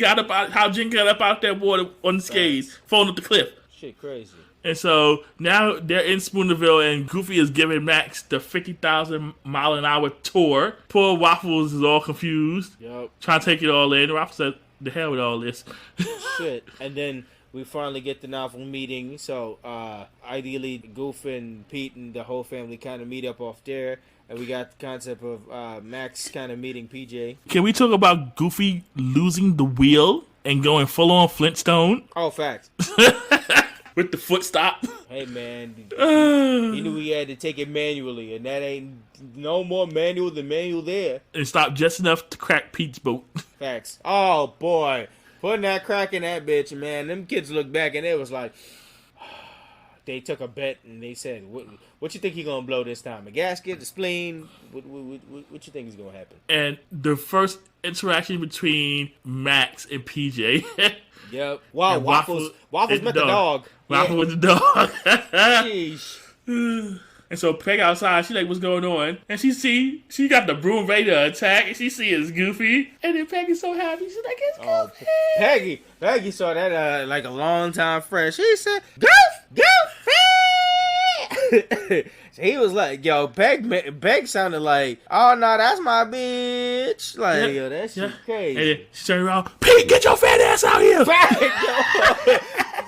got up out that water on the skates, falling up the cliff. Shit crazy. And so now they're in Spoonerville and Goofy is giving Max the 50,000 mile an hour tour. Poor Waffles is all confused. Yep. Trying to take it all in. Waffles said, the hell with all this. Shit. And then we finally get the novel meeting. So ideally Goof and Pete and the whole family kind of meet up off there. And we got the concept of Max kind of meeting PJ. Can we talk about Goofy losing the wheel and going full on Flintstone? Oh, facts. With the foot stop. Hey, man. He knew he had to take it manually, and that ain't no more manual than manual there. And stopped just enough to crack Pete's boat. Facts. Oh, boy. Putting that crack in that bitch, man. Them kids looked back, and it was like... They took a bet, and they said, what you think he gonna blow this time? A gasket? A spleen? What you think is gonna happen? And the first interaction between Max and PJ... Yep. Wow, Waffles met the dog. Waffles with the dog. Sheesh. And so Peg outside, she like, what's going on? And she got the broom ready to attack, and she see it's Goofy. And then Peggy's so happy. She's like, it's Goofy. Peggy saw that like a long time friend. She said, Goofy! He was like, yo, Peg sounded like, oh, no, that's my bitch. Like, yo, that shit crazy. And then she turned around, Pete, get your fat ass out here.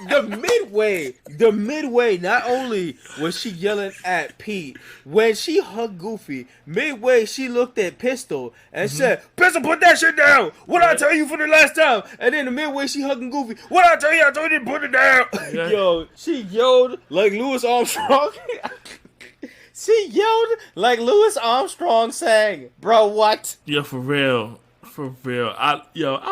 The midway, not only was she yelling at Pete, when she hugged Goofy, midway she looked at Pistol and said, Pistol, put that shit down. What I tell you for the last time? And then the midway she hugging Goofy, what I tell you? I told you to put it down. Yeah. Yo, she yelled like Louis Armstrong. She yelled like Louis Armstrong sang, bro, what? Yeah, for real. For real. I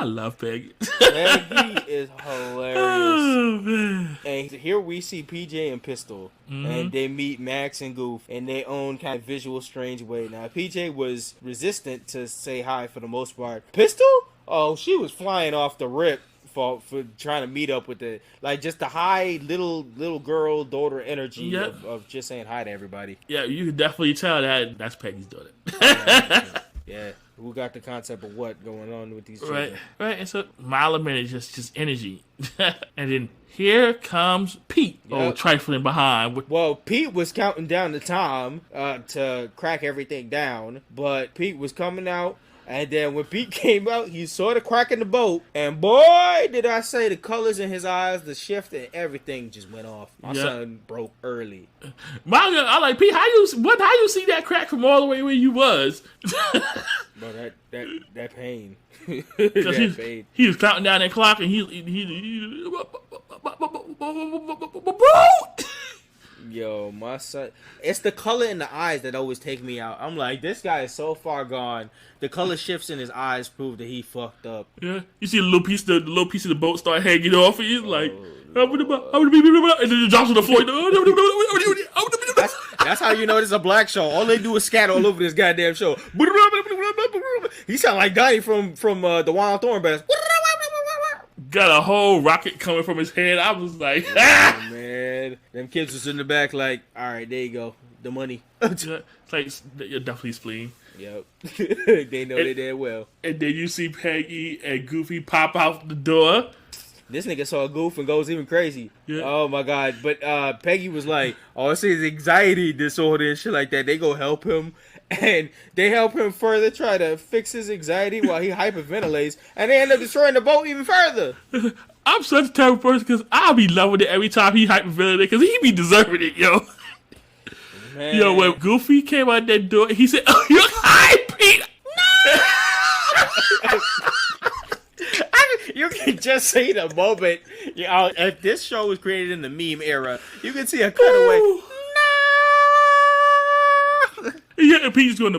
love Peggy. Peggy is hilarious. Oh, man. And here we see PJ and Pistol. And they meet Max and Goof in their own kind of visual strange way. Now, PJ was resistant to say hi for the most part. Pistol? Oh, she was flying off the rip. For trying to meet up with just the high little girl daughter energy of just saying hi to everybody. Yeah, you can definitely tell that's Peggy's daughter. Yeah, who got the concept of what going on with these children? Right. And so mile a minute, just energy, and then here comes Pete, trifling behind. Well, Pete was counting down the time to crack everything down, but Pete was coming out. And then when Pete came out, he saw the crack in the boat. And boy, did I say the colors in his eyes, the shift, and everything just went off. My son broke early. I like, Pete, how you see that crack from all the way where you was? Bro, that pain. He was counting down that clock and he Yo, my son. It's the color in the eyes that always take me out. I'm like, this guy is so far gone. The color shifts in his eyes prove that he fucked up. Yeah, you see the little piece of the boat start hanging off, and he's like, and then it drops on the floor. That's how you know this is a black show. All they do is scat all over this goddamn show. He sound like Donnie from the Wild Thornbats. Got a whole rocket coming from his head. I was like, oh, man. Them kids was in the back like, all right, there you go. The money. It's like, you're definitely spleen. Yep. They know they did well. And then you see Peggy and Goofy pop out the door. This nigga saw Goof and goes even crazy. Yeah. Oh, my God. But Peggy was like, oh, it's his anxiety disorder and shit like that. They go help him. And they help him further try to fix his anxiety while he hyperventilates. And they end up destroying the boat even further. I'm such a terrible person because I'll be loving it every time he hyperventilates because he be deserving it, yo. Man. Yo, when Goofy came out that door, he said, oh, you're high, Pete. No! You can just see the moment. You know, if this show was created in the meme era, you can see a cutaway. No! Yeah, and Pete's going to...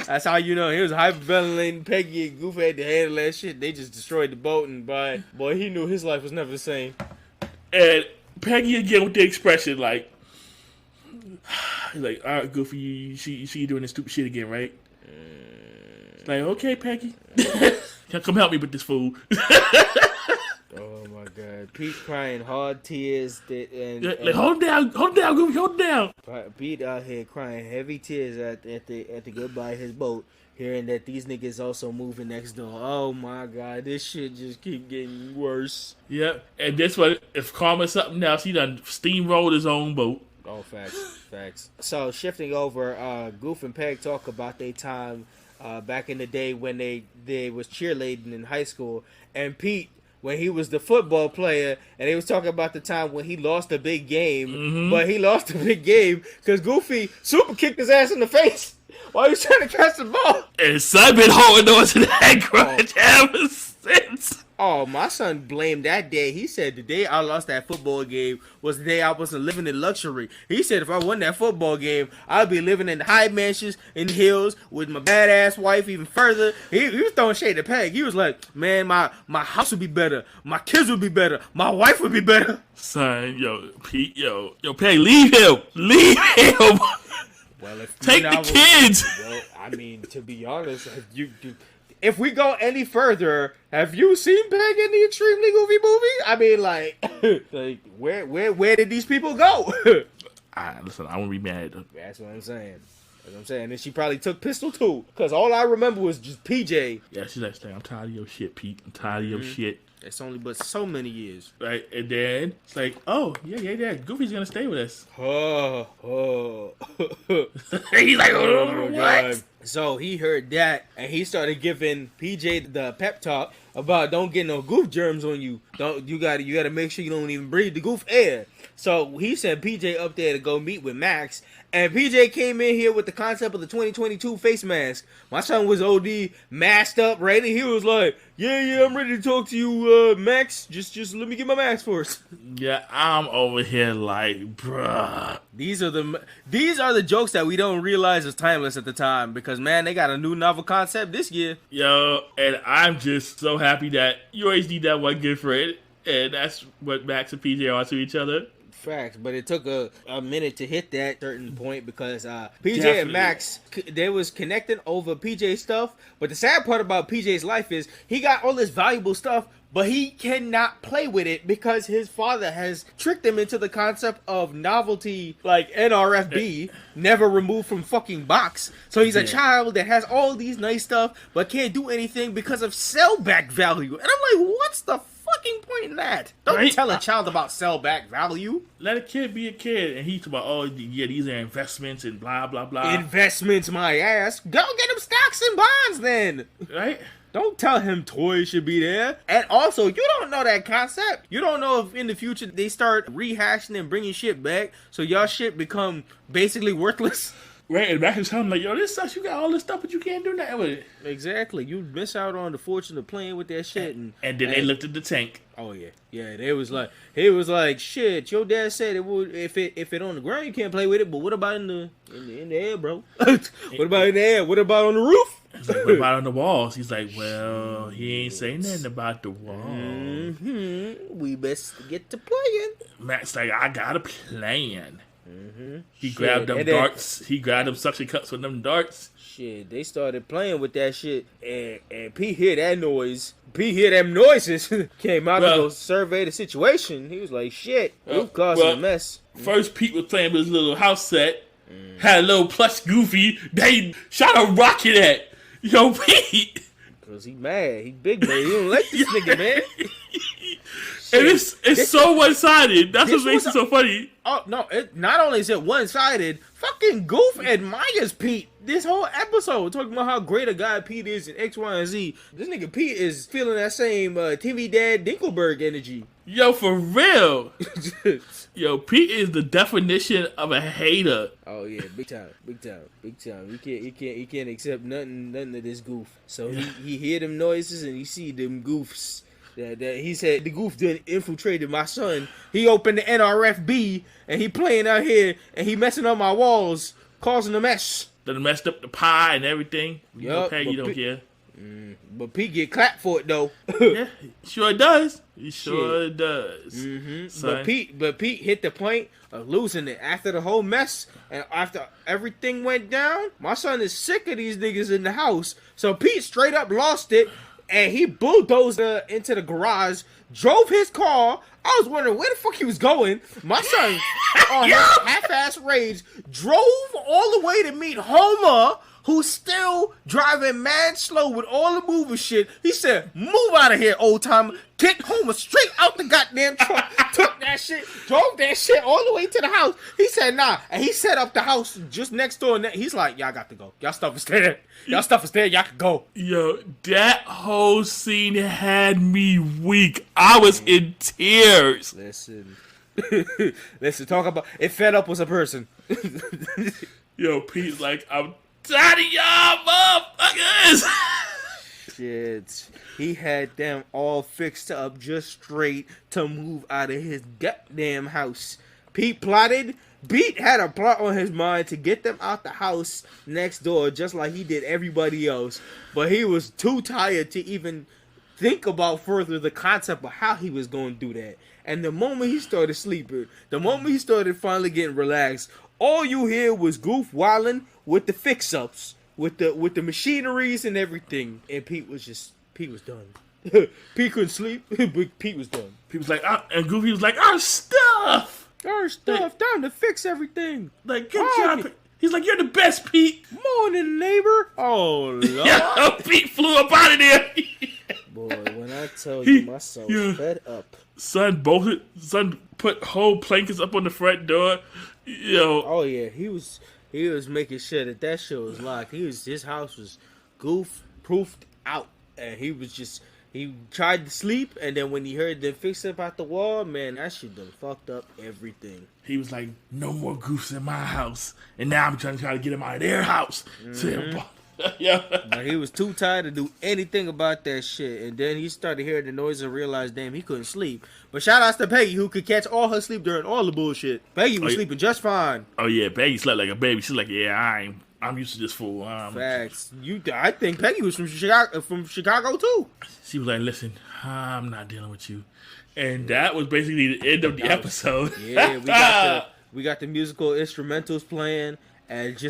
That's how you know. He was hyperventilating. Peggy and Goofy had to handle that shit. They just destroyed the boat, and boy, he knew his life was never the same. And Peggy again with the expression like, all right, Goofy, you see you doing this stupid shit again, right? Like, okay, Peggy. Come help me with this fool. Oh, my God. Pete crying hard tears. Hold down, Goofy, hold down. Pete out here crying heavy tears at the goodbye of his boat, hearing that these niggas also moving next door. Oh, my God. This shit just keep getting worse. Yep. And this one, if Karma's something else, he done steamrolled his own boat. Oh, facts. So, shifting over, Goof and Peg talk about their time back in the day when they was cheerleading in high school, and Pete, when he was the football player, and they was talking about the time when he lost a big game, but he lost a big game because Goofy super kicked his ass in the face while he was trying to catch the ball. And son been holding on to that grudge ever since. Oh, my son blamed that day. He said the day I lost that football game was the day I wasn't living in luxury. He said if I won that football game, I'd be living in the high mansions in the hills with my badass wife even further. He was throwing shade at Peg. He was like, man, my house would be better. My kids would be better. My wife would be better. Son, yo, Pete, yo, Peg, leave him. Leave him. Well, if take the kids. Well, I mean, to be honest, if we go any further, have you seen Peg in the Extremely Goofy movie? I mean, like where did these people go? Listen, I won't be mad. That's what I'm saying. And she probably took Pistol too, because all I remember was just PJ. Yeah, she's like, I'm tired of your shit, Pete. I'm tired of your shit. It's only but so many years. Right, and then it's like, oh, yeah, Goofy's gonna stay with us. He's like, oh, what? God. So he heard that, and he started giving PJ the pep talk about don't get no goof germs on you. You gotta make sure you don't even breathe the goof air. So he sent PJ up there to go meet with Max, and PJ came in here with the concept of the 2022 face mask. My son was OD masked up, ready. He was like, yeah, I'm ready to talk to you, Max. Just let me get my mask first. Yeah, I'm over here like, bruh. These are the jokes that we don't realize is timeless at the time, because man, they got a new novel concept this year. Yo, and I'm just so happy that you always need that one good friend, and that's what Max and PJ are to each other. Facts, but it took a minute to hit that certain point because PJ Definitely. and Max, they was connecting over PJ stuff. But the sad part about PJ's life is he got all this valuable stuff, but he cannot play with it because his father has tricked him into the concept of novelty, like NRFB, never removed from fucking box. So he's a child that has all these nice stuff, but can't do anything because of sellback value. And I'm like, what's the fucking point in that? Don't tell a child about sellback value. Let a kid be a kid, and he's about, oh yeah, these are investments and blah blah blah. Investments, my ass. Go get him stocks and bonds then. Right? Don't tell him toys should be there. And also, you don't know that concept. You don't know if in the future they start rehashing and bringing shit back, so y'all shit become basically worthless. Right, and Max is telling like, yo, this sucks. You got all this stuff, but you can't do nothing with it. Exactly. You miss out on the fortune of playing with that shit. And then they looked at the tank. Oh yeah, they was like, shit. Your dad said it would if it on the ground you can't play with it, but what about in the air, bro? What about in the air? What about on the roof? He's like, what about on the walls? He's like, well, he ain't saying nothing about the walls. Mm-hmm. We best get to playing. Max like, I got a plan. He grabbed them darts. He grabbed them suction cups with them darts. Shit, they started playing with that shit, and Pete hear that noise. Pete hear them noises. Came out to go survey the situation. He was like, shit, Goof causing a mess. First, Pete was playing with his little house set. Had a little plush Goofy. They shot a rocket at. Yo, Pete. Because he mad. He big man. He don't like this nigga, man. And it's so one-sided. That's what makes it so funny. Oh, no. Not only is it one-sided, fucking Goof admires Pete this whole episode. Talking about how great a guy Pete is in X, Y, and Z. This nigga Pete is feeling that same TV Dad Dinkelberg energy. Yo, for real. Yo, Pete is the definition of a hater. Oh yeah, big time. He can't accept nothing of this Goof. So he hear them noises and he see them goofs. That he said the Goof done infiltrated my son. He opened the NRFB and he playing out here and he messing up my walls, causing a mess. Done messed up the pie and everything. Okay, you don't care. But Pete get clapped for it though. Yeah, sure does. He sure does. But Pete hit the point of losing it after the whole mess and after everything went down. My son is sick of these niggas in the house, so Pete straight up lost it and he bulldozed into the garage, drove his car. I was wondering where the fuck he was going. My son, on his half-ass rage, drove all the way to meet Homer, who's still driving mad slow with all the moving shit. He said, move out of here, old timer. Kicked Homer straight out the goddamn truck. Took that shit, drove that shit all the way to the house. He said, nah. And he set up the house just next door. And he's like, y'all got to go. Y'all stuff is there. Y'all can go. Yo, that whole scene had me weak. I was in tears. Listen, talk about, it fed up was a person. Yo, Pete's like, I'm tired of y'all motherfuckers. Shit. He had them all fixed up just straight to move out of his goddamn house. Pete had a plot on his mind to get them out the house next door just like he did everybody else. But he was too tired to even think about further the concept of how he was going to do that. And the moment he started sleeping, the moment he started finally getting relaxed, all you hear was Goof wilding with the fix-ups, with the machineries and everything. And Pete was done. Pete couldn't sleep, but Pete was done. Pete was like, and Goofy was like, our stuff, time to fix everything. Like, good job. He's like, you're the best, Pete. Morning, neighbor. Oh, Lord. Pete flew up out of there. Boy, when I tell you, my son fed up. Son put whole blankets up on the front door. Yo. Oh yeah, he was making sure that shit was locked. His house was Goof proofed out, and he tried to sleep, and then when he heard them fix up out the wall, man, that shit done fucked up everything. He was like, no more Goofs in my house, and now I'm trying to get him out of their house. Yeah. But he was too tired to do anything about that shit. And then he started hearing the noise and realized, damn, he couldn't sleep. But shout outs to Peggy, who could catch all her sleep during all the bullshit. Peggy was sleeping just fine. Oh yeah, Peggy slept like a baby. She's like, yeah, I'm used to this fool. Facts. I think Peggy was from Chicago too. She was like, listen, I'm not dealing with you. And that was basically the end of the episode. Yeah, we got the musical instrumentals playing. And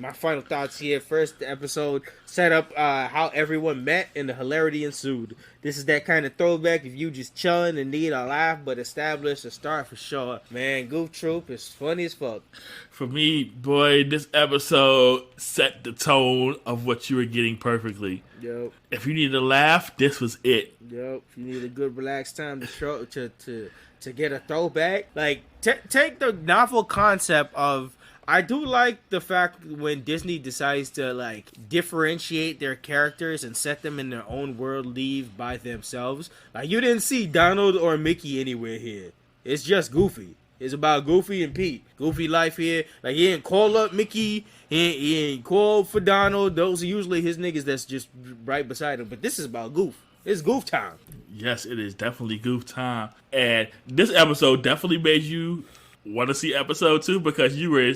my final thoughts here. First, the episode set up how everyone met and the hilarity ensued. This is that kind of throwback if you just chilling and need a laugh, but establish a start for sure. Man, Goof Troop is funny as fuck. For me, boy, this episode set the tone of what you were getting perfectly. Yep. If you needed a laugh, this was it. Yep. If you need a good relaxed time to get a throwback, like take the novel concept of. I do like the fact when Disney decides to like differentiate their characters and set them in their own world, leave by themselves. Like you didn't see Donald or Mickey anywhere here. It's just Goofy. It's about Goofy and Pete. Goofy life here. Like he ain't call up Mickey. He ain't call for Donald. Those are usually his niggas that's just right beside him. But this is about Goof. It's Goof time. Yes, it is definitely Goof time. And this episode definitely made you want to see episode 2 because you were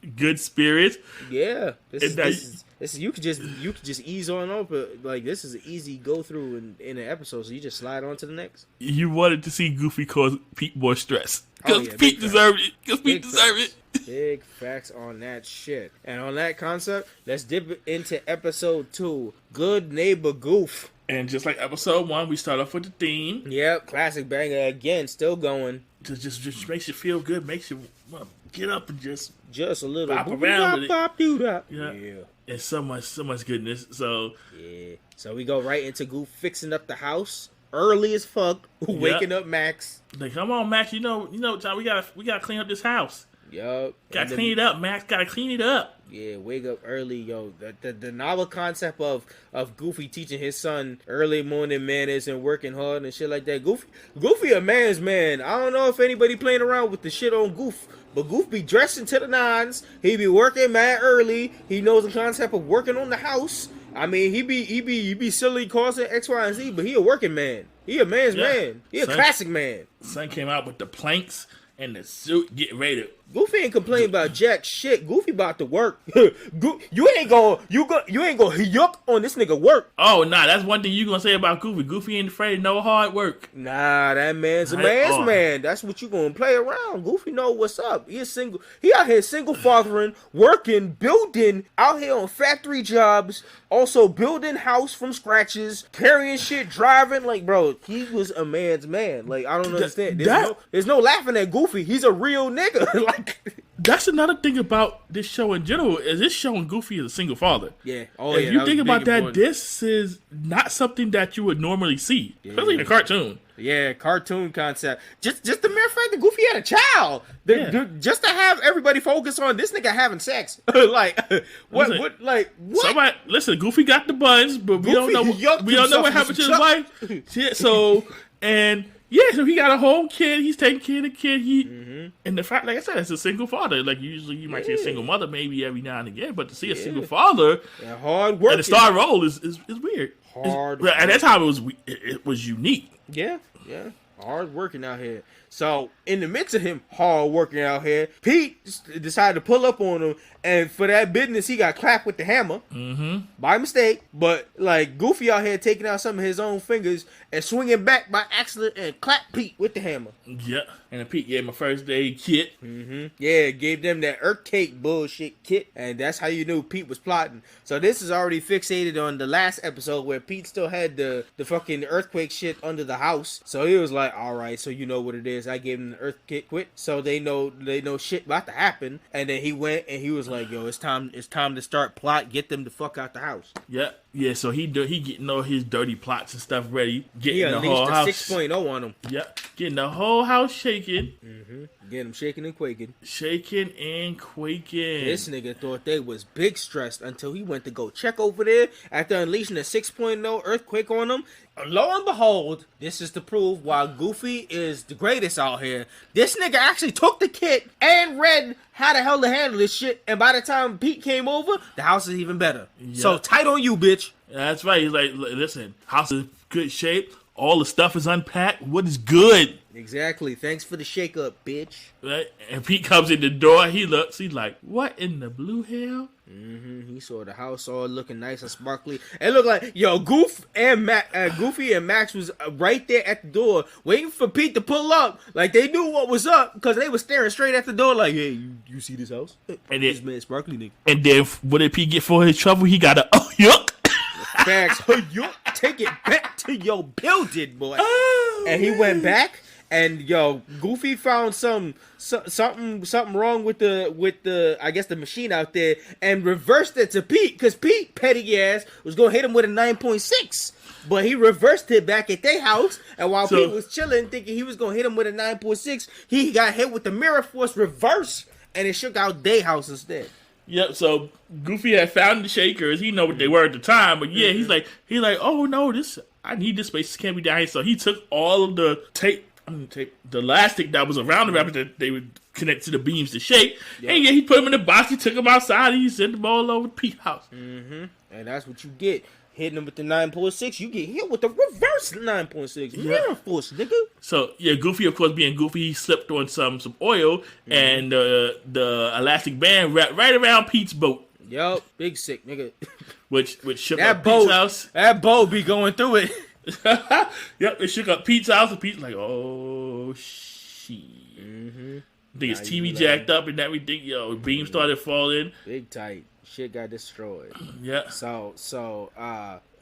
good spirits. Yeah, you could just ease on over. Like, this is an easy go through in an episode, so you just slide on to the next. You wanted to see Goofy cause Pete more stress because Pete deserved it. Because Pete deserved it. Big facts on that shit. And on that concept, let's dip into episode 2. Good Neighbor Goof. And just like episode 1, we start off with the theme. Yep, classic banger again, still going. Just makes you feel good, makes you want to get up and just a little bop around with it. Yeah. And so much goodness. So yeah. So we go right into Goof fixing up the house early as fuck, waking up Max. Like, come on, Max, you know, John, we gotta clean up this house. Yup. Gotta clean it up, Max. Gotta clean it up. Yeah, wake up early, yo. The novel concept of Goofy teaching his son early morning manners and working hard and shit like that. Goofy a man's man. I don't know if anybody playing around with the shit on Goof, but Goof be dressing to the nines. He be working mad early. He knows the concept of working on the house. I mean, he be silly causing X, Y, and Z, but he a working man. He a man's man. He a classic man. Son came out with the planks and the suit, getting ready to... Goofy ain't complaining about jack shit. Goofy about to work. You ain't gonna Hyuck on this nigga work. Oh, nah, that's one thing you gonna say about Goofy. Goofy ain't afraid of no hard work. Nah, that man's a man's man. That's what you gonna play around. Goofy know what's up. He out here single fathering, working, building, out here on factory jobs, also building house from scratches, carrying shit, driving. Like, bro, he was a man's man. Like, I don't understand. There's no laughing at Goofy. He's a real nigga. That's another thing about this show in general, is it's showing Goofy as a single father. Yeah. If you think about that, this is not something that you would normally see, especially in a cartoon. Yeah, cartoon concept. Just the mere fact that Goofy had a child. Just to have everybody focus on this nigga having sex. What? Somebody, listen, Goofy got the buns, but we don't know what happened to his wife. Yeah, so he got a whole kid. He's taking care of the kid. And the fact, like I said, it's a single father. Like, usually you might see a single mother maybe every now and again, but to see a single father hard work and the star role is weird. At that time, it was unique. Yeah. Hard working out here. So, in the midst of him hard working out here, Pete decided to pull up on him, and for that business, he got clapped with the hammer by mistake. But, like, Goofy out here taking out some of his own fingers and swinging back by accident and clapped Pete with the hammer. Yeah, and then Pete gave him a first aid kit. Yeah, gave them that earthquake bullshit kit, and that's how you knew Pete was plotting. So this is already fixated on the last episode where Pete still had the fucking earthquake shit under the house. So he was like, all right, so you know what it is. I gave him the earthquake quit, so they know shit about to happen. And then he went and he was like, yo, it's time to start plot. Get them the fuck out the house. Yeah. So he getting all his dirty plots and stuff ready. Getting the whole house. 6.0 on him. Yep. Getting the whole house shaking. Getting them shaking and quaking. This nigga thought they was big stressed until he went to go check over there after unleashing a 6.0 earthquake on them. Lo and behold, this is to prove why Goofy is the greatest out here. This nigga actually took the kit and read how the hell to handle this shit. And by the time Pete came over, the house is even better. Yep. So tight on you, bitch. That's right. He's like, listen, house is good shape. All the stuff is unpacked. What is good? Exactly. Thanks for the shake up, bitch. Right? And Pete comes in the door. He looks. He's like, what in the blue hell? He saw the house all looking nice and sparkly. It looked like, yo, Goofy and Max was right there at the door waiting for Pete to pull up. Like, they knew what was up because they were staring straight at the door like, hey, you see this house? And this man sparkly nigga. And then what did Pete get for his trouble? He got a Hyuck. Facts. Hyuck. Take it back to your building, boy. And he went back. And yo, Goofy found something wrong with the I guess the machine out there, and reversed it to Pete, because Pete, petty ass, was gonna hit him with a 9.6, but he reversed it back at their house. And while Pete was chilling, thinking he was gonna hit him with a 9.6, he got hit with the mirror force reverse, and it shook out their house instead. Yep. So Goofy had found the shakers. He know what they were at the time, but yeah, he's like, oh no, I need this space. This can't be down here. So he took all of the the elastic that was around the rabbit that they would connect to the beams to shake. Yep. And yeah, he put them in the box. He took them outside. And he sent them all over to Pete's house. And that's what you get. hitting him with the 9.6, you get hit with the reverse 9.6. Mirror force, nigga. So, Goofy, of course, being Goofy, he slipped on some oil, and the elastic band wrapped right around Pete's boat. Yup, big sick, nigga. Which shook up Pete's house. That boat be going through it. Yep, it shook up Pete's house, and Pete's like, oh, shit. I think his TV jacked up and everything. Beam started falling. Big tight. Shit got destroyed. Yeah.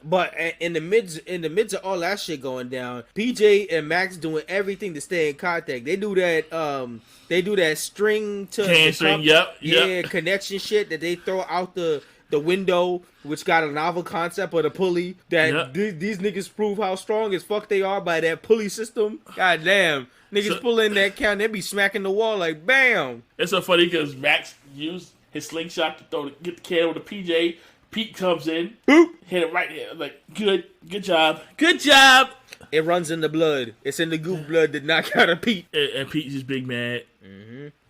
But in the midst of all that shit going down, PJ and Max doing everything to stay in contact. They do that string to can string. Yep. Connection shit that they throw out the window, which got a novel concept of the pulley. That these niggas prove how strong as fuck they are by that pulley system. God damn. Niggas pull in that count, they be smacking the wall like bam. It's so funny because Max used his slingshot to get the can with the PJ. Pete comes in, boop, hit it right there. Like, good job. It runs in the blood. It's in the Goof blood that knock out of Pete. And Pete's just big mad.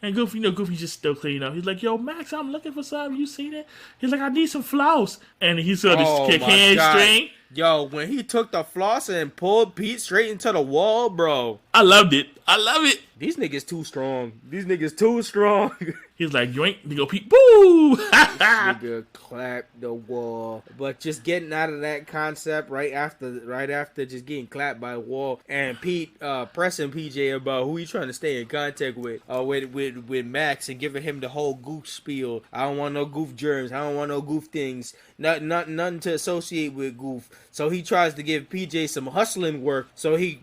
And Goofy, Goofy's just still cleaning up. He's like, yo, Max, I'm looking for something. You seen it? He's like, I need some floss. And he saw this can string. Yo, when he took the floss and pulled Pete straight into the wall, bro. I loved it. These niggas too strong. He's like, yoink, nigga, Pete, boo! Nigga clapped the wall. But just getting out of that concept right after just getting clapped by the wall, and Pete pressing PJ about who he trying to stay in contact with Max, and giving him the whole goof spiel. I don't want no goof germs. I don't want no goof things. Nothing to associate with goof. So he tries to give PJ some hustling work so he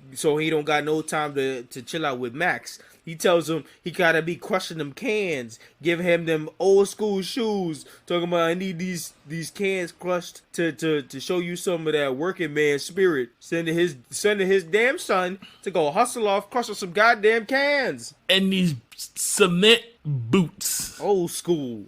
don't got no time to chill out with Max. He tells him he gotta be crushing them cans, giving him them old school shoes, talking about I need these cans crushed to show you some of that working man spirit. Sending his damn son to go hustle off crushing some goddamn cans. And these cement boots. Old school.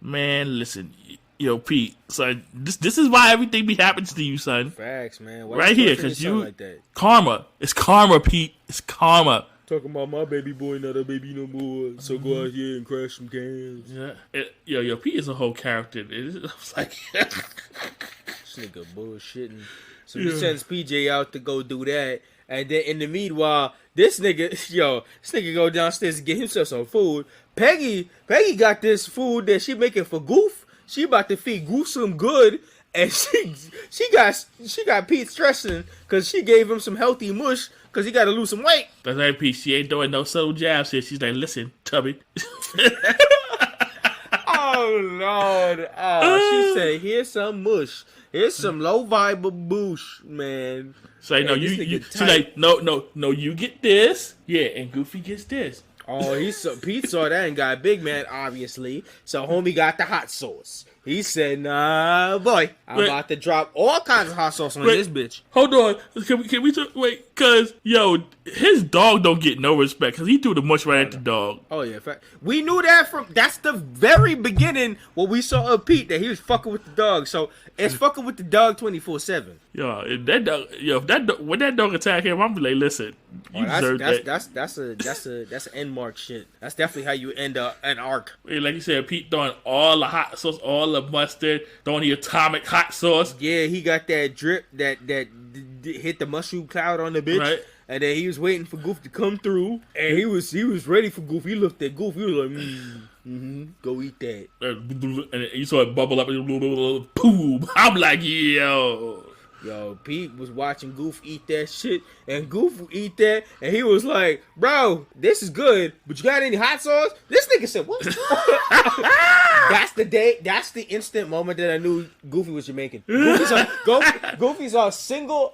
Man, listen. Yo, Pete, son, this is why everything be happens to you, son. Facts, man. Why right here, because you like that? Karma. It's karma, Pete. It's karma. Talking about my baby boy, not a baby no more. So go out here and crash some cans. Yeah. Pete is a whole character. It's like this nigga bullshitting. So he sends PJ out to go do that. And then in the meanwhile, this nigga go downstairs to get himself some food. Peggy got this food that she making for Goof. She about to feed Goof some good, and she got Pete stressing because she gave him some healthy mush because he got to lose some weight. That's right, Pete. She ain't throwing no subtle jabs here. She's like, listen, Tubby. Oh Lord! She said, "Here's some mush. Here's some low vibe bush, man." So no, she's like, no, you get this, and Goofy gets this. Oh, Pete saw that and got big man, obviously. So homie got the hot sauce. He said, nah, boy, I'm about to drop all kinds of hot sauce on this bitch. Hold on. Can we talk? Wait, because, his dog don't get no respect because he threw the mush right at the dog. Oh, yeah. We knew that that's the very beginning when we saw Pete, that he was fucking with the dog. So it's fucking with the dog 24/7. When that dog attack him, I'm like, listen, you deserve that. That's an end mark shit. That's definitely how you end an arc. Like you said, Pete throwing all the hot sauce, all the mustard, throwing the atomic hot sauce. Yeah, he got that drip that hit the mushroom cloud on the bitch. Right. And then he was waiting for Goof to come through, and he was ready for Goof. He looked at Goof. He was like, go eat that. And you saw it bubble up, and boom. I'm like, yo. Yo, Pete was watching Goof eat that shit, and Goof would eat that, and he was like, bro, this is good, but you got any hot sauce? This nigga said, what? That's the instant moment that I knew Goofy was Jamaican. Goofy's a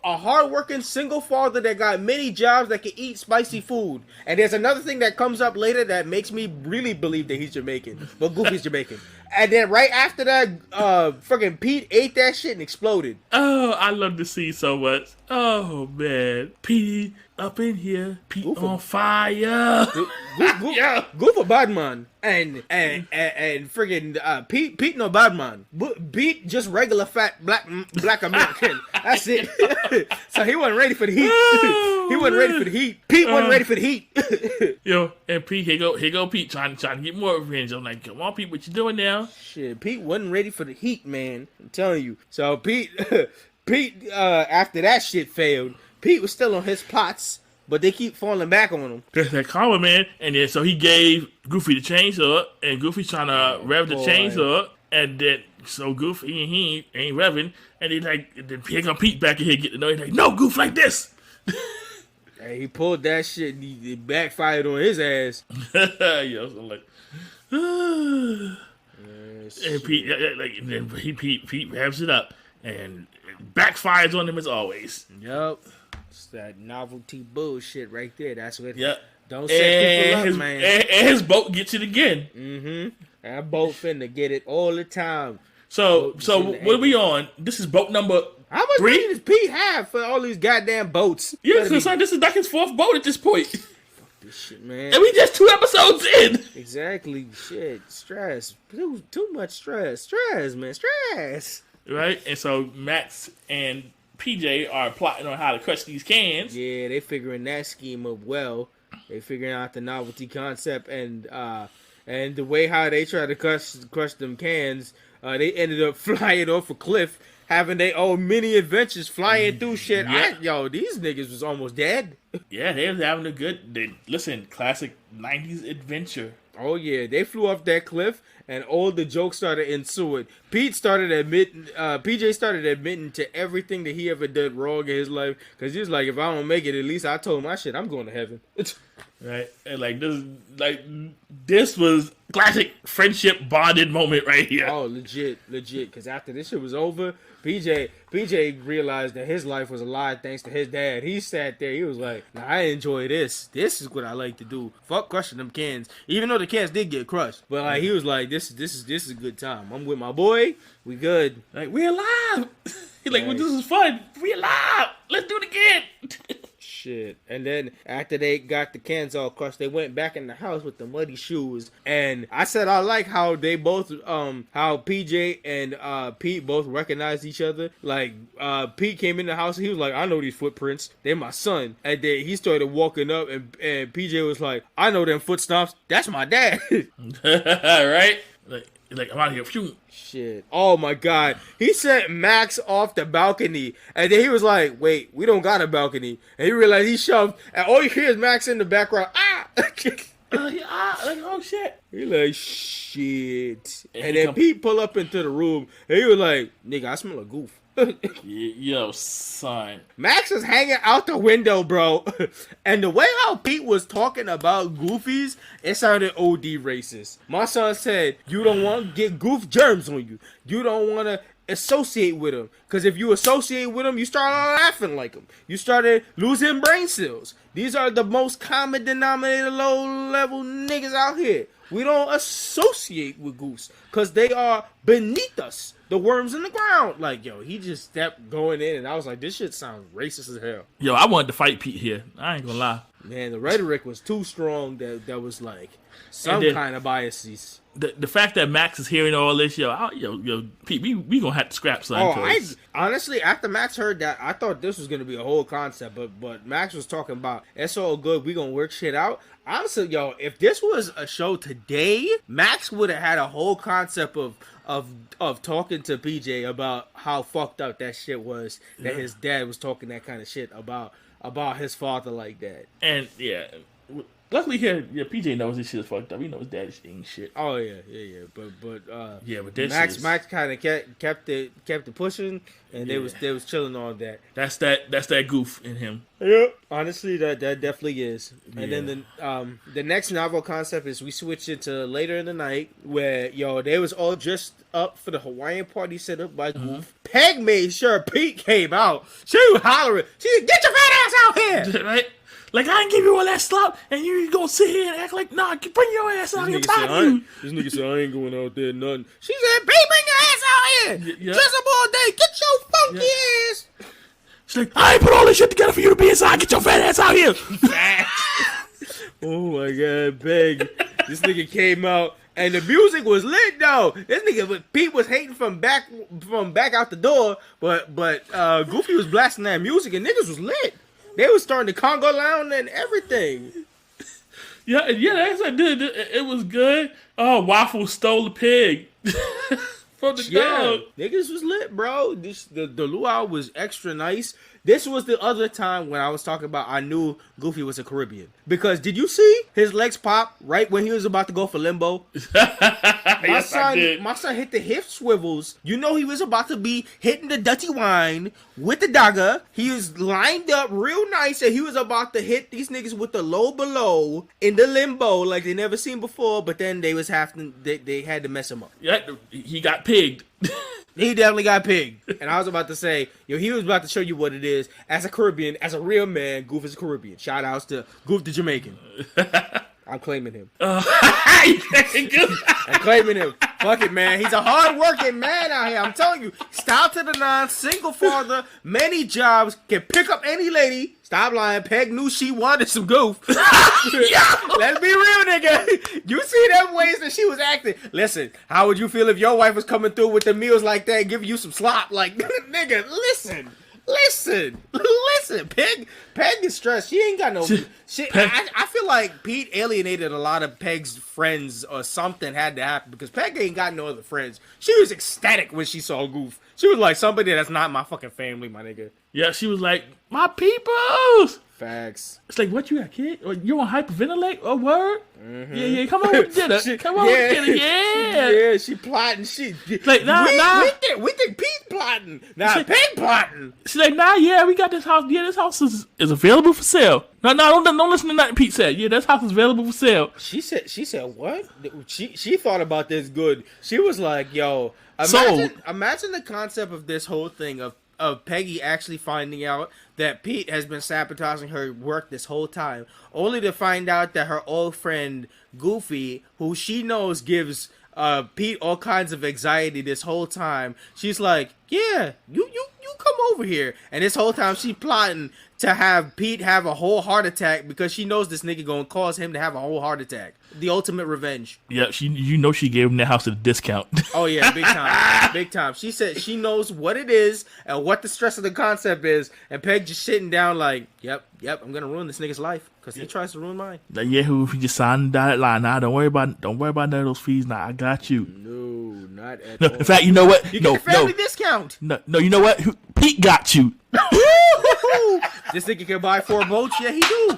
hardworking single father that got many jobs that can eat spicy food. And there's another thing that comes up later that makes me really believe that he's Jamaican, but Goofy's Jamaican. And then right after that, fucking Pete ate that shit and exploded. Oh, I love to see so much. Oh man, Pete up in here, Pete on fire. Goof a bad man, and friggin' Pete no bad man. Pete just regular fat black American. That's it. So he wasn't ready for the heat. He wasn't ready for the heat. Pete wasn't ready for the heat. Yo, and Pete, here go Pete trying to get more revenge. I'm like, come on, Pete, what you doing now? Shit, Pete wasn't ready for the heat, man. I'm telling you. So Pete, after that shit failed, Pete was still on his pots, but they keep falling back on him. That's that karma, man. And then so he gave Goofy the chainsaw, and Goofy's trying to rev the chainsaw, and then so Goofy he ain't revving, and then here come Pete back in here getting annoyed. He's like, no, Goof like this. Hey, he pulled that shit, and it backfired on his ass. Yo, so like, and Pete, then Pete revs it up, and it backfires on him as always. Yup. It's that novelty bullshit right there. That's what. Yep. Don't set people up, man. And his boat gets it again. Mm-hmm. That boat finna get it all the time. So what are we on? This is boat number How much 3? money does Pete have for all these goddamn boats? Yeah, because this is like his 4th boat at this point. Fuck this shit, man. And we just 2 episodes in. Exactly. Shit. Stress. Too much stress. Stress, man. Stress. Right? And so Max and PJ are plotting on how to crush these cans. Yeah, they figuring that scheme up well. They figuring out the novelty concept and the way how they try to crush them cans. They ended up flying off a cliff, having their own mini adventures, flying through shit. Yeah. These niggas was almost dead. Yeah, they was having a good. Listen, classic 90s adventure. Oh yeah, they flew off that cliff, and all the jokes started ensuing. PJ started admitting to everything that he ever did wrong in his life, because he was like, if I don't make it, at least I told my shit, I'm going to heaven. Right, and this was classic friendship bonded moment right here. Oh, legit, because after this shit was over, PJ realized that his life was a lie thanks to his dad. He sat there, he was like, nah, I enjoy this. This is what I like to do. Fuck crushing them cans. Even though the cans did get crushed. But like he was like, this is a good time. I'm with my boy. We good. Like, we alive. He's like, well, this is fun. We alive. Let's do it again. Shit. And then after they got the cans all crushed, they went back in the house with the muddy shoes. And I said I like how they both how PJ and Pete both recognized each other. Like Pete came in the house, he was like, I know these footprints. They're my son. And then he started walking up, and PJ was like, I know them footsteps. That's my dad. Right? Like I'm out here. Phew. Shit. Oh my god. He sent Max off the balcony. And then he was like, wait, we don't got a balcony. And he realized he shoved. And all you hear is Max in the background. Like, oh shit. He like, shit. And then Pete pull up into the room. And he was like, nigga, I smell a goof. Yo, son. Max is hanging out the window, bro. And the way how Pete was talking about goofies, it sounded OD racist. My son said, you don't want to get goof germs on you. You don't want to associate with them. Because if you associate with them, you start laughing like them. You started losing brain cells. These are the most common denominator low-level niggas out here. We don't associate with goofs because they are beneath us. The worms in the ground. Like, yo, he just stepped going in, and I was like, this shit sounds racist as hell. Yo, I wanted to fight Pete here. I ain't gonna lie. Man, the rhetoric was too strong that was like some kind of biases. The fact that Max is hearing all this, yo, Pete, we gonna have to scrap something. Honestly, after Max heard that, I thought this was gonna be a whole concept, but Max was talking about, it's all good, we gonna work shit out. Honestly, yo, if this was a show today, Max would have had a whole concept of talking to PJ about how fucked up that shit was, that his dad was talking that kind of shit about his father like that. And yeah, luckily here, PJ knows this shit is fucked up. He knows dad ain't shit. Oh yeah. But this Max kind of kept it pushing, and they was chilling on that. That's that goof in him. Yeah, honestly, that definitely is. And then the next novel concept is we switch into later in the night where they was all dressed up for the Hawaiian party set up by Goof. Peg made sure Pete came out. She was hollering. She said, "Get your fat ass out here!" Right? Like, I ain't give you all that slop, and you gonna sit here and act like, nah, bring your ass out here. This nigga said, I ain't going out there, nothing. She said, Pete, bring your ass out here. Dress up all day. Get your funky ass. She's like, I ain't put all this shit together for you to be inside. Get your fat ass out here. Oh my god, Peg. This nigga came out and the music was lit though. This nigga Pete was hating from back out the door, but Goofy was blasting that music and niggas was lit. They was starting the Congo lounge and everything. Yeah, that's what I did. It was good. Oh, Waffle stole the pig from the dog. Niggas was lit, bro. The luau was extra nice. This was the other time when I was talking about I knew Goofy was a Caribbean. Because did you see his legs pop right when he was about to go for limbo? My son hit the hip swivels. You know he was about to be hitting the dirty wine with the dagger. He was lined up real nice and he was about to hit these niggas with the low below in the limbo like they never seen before. But then they had to mess him up. Yeah, he got pigged. He definitely got pigged. And I was about to say, he was about to show you what it is. As a Caribbean, as a real man, Goof is a Caribbean. Shout outs to Goof the Jamaican. I'm claiming him. I'm claiming him. Fuck it, man. He's a hard-working man out here. I'm telling you. Stop to the nine, single father, many jobs, can pick up any lady. Stop lying. Peg knew she wanted some Goof. Let's be real, nigga. You see them ways that she was acting. Listen, how would you feel if your wife was coming through with the meals like that, giving you some slop? Like, nigga, listen. Peg is stressed. She ain't got no. I feel like Pete alienated a lot of Peg's friends, or something had to happen because Peg ain't got no other friends. She was ecstatic when she saw Goof. She was like, somebody that's not my fucking family, my nigga. Yeah, she was like, my peoples. Facts. It's like, what, you got kid? Or you want hyperventilate? Or word? Mm-hmm. Yeah, come on with dinner. Come on with dinner, yeah. Yeah, she plotting. Like, we think Pete's plotting. Nah, Peg plotting. She's like, we got this house. Yeah, this house is available for sale. No, don't listen to nothing Pete said. Yeah, this house is available for sale. She said what? She thought about this good. She was like, yo, imagine the concept of this whole thing of Peggy actually finding out that Pete has been sabotaging her work this whole time, only to find out that her old friend Goofy, who she knows gives Pete all kinds of anxiety this whole time, she's like, yeah, you come over here. And this whole time she plotting to have Pete have a whole heart attack because she knows this nigga gonna cause him to have a whole heart attack. The ultimate revenge. Yeah, she gave him that house at a discount. Oh yeah, big time. Big time. She said she knows what it is and what the stress of the concept is, and Peg just sitting down like, yep, I'm gonna ruin this nigga's life because he tries to ruin mine. Like, yeah, who just signed the dotted line. Nah, don't worry about none of those fees. Nah, I got you. No, not at all. In fact, you know what? You get a family discount. No, you know what? Pete got you. This nigga can buy 4 boats. Yeah, he do.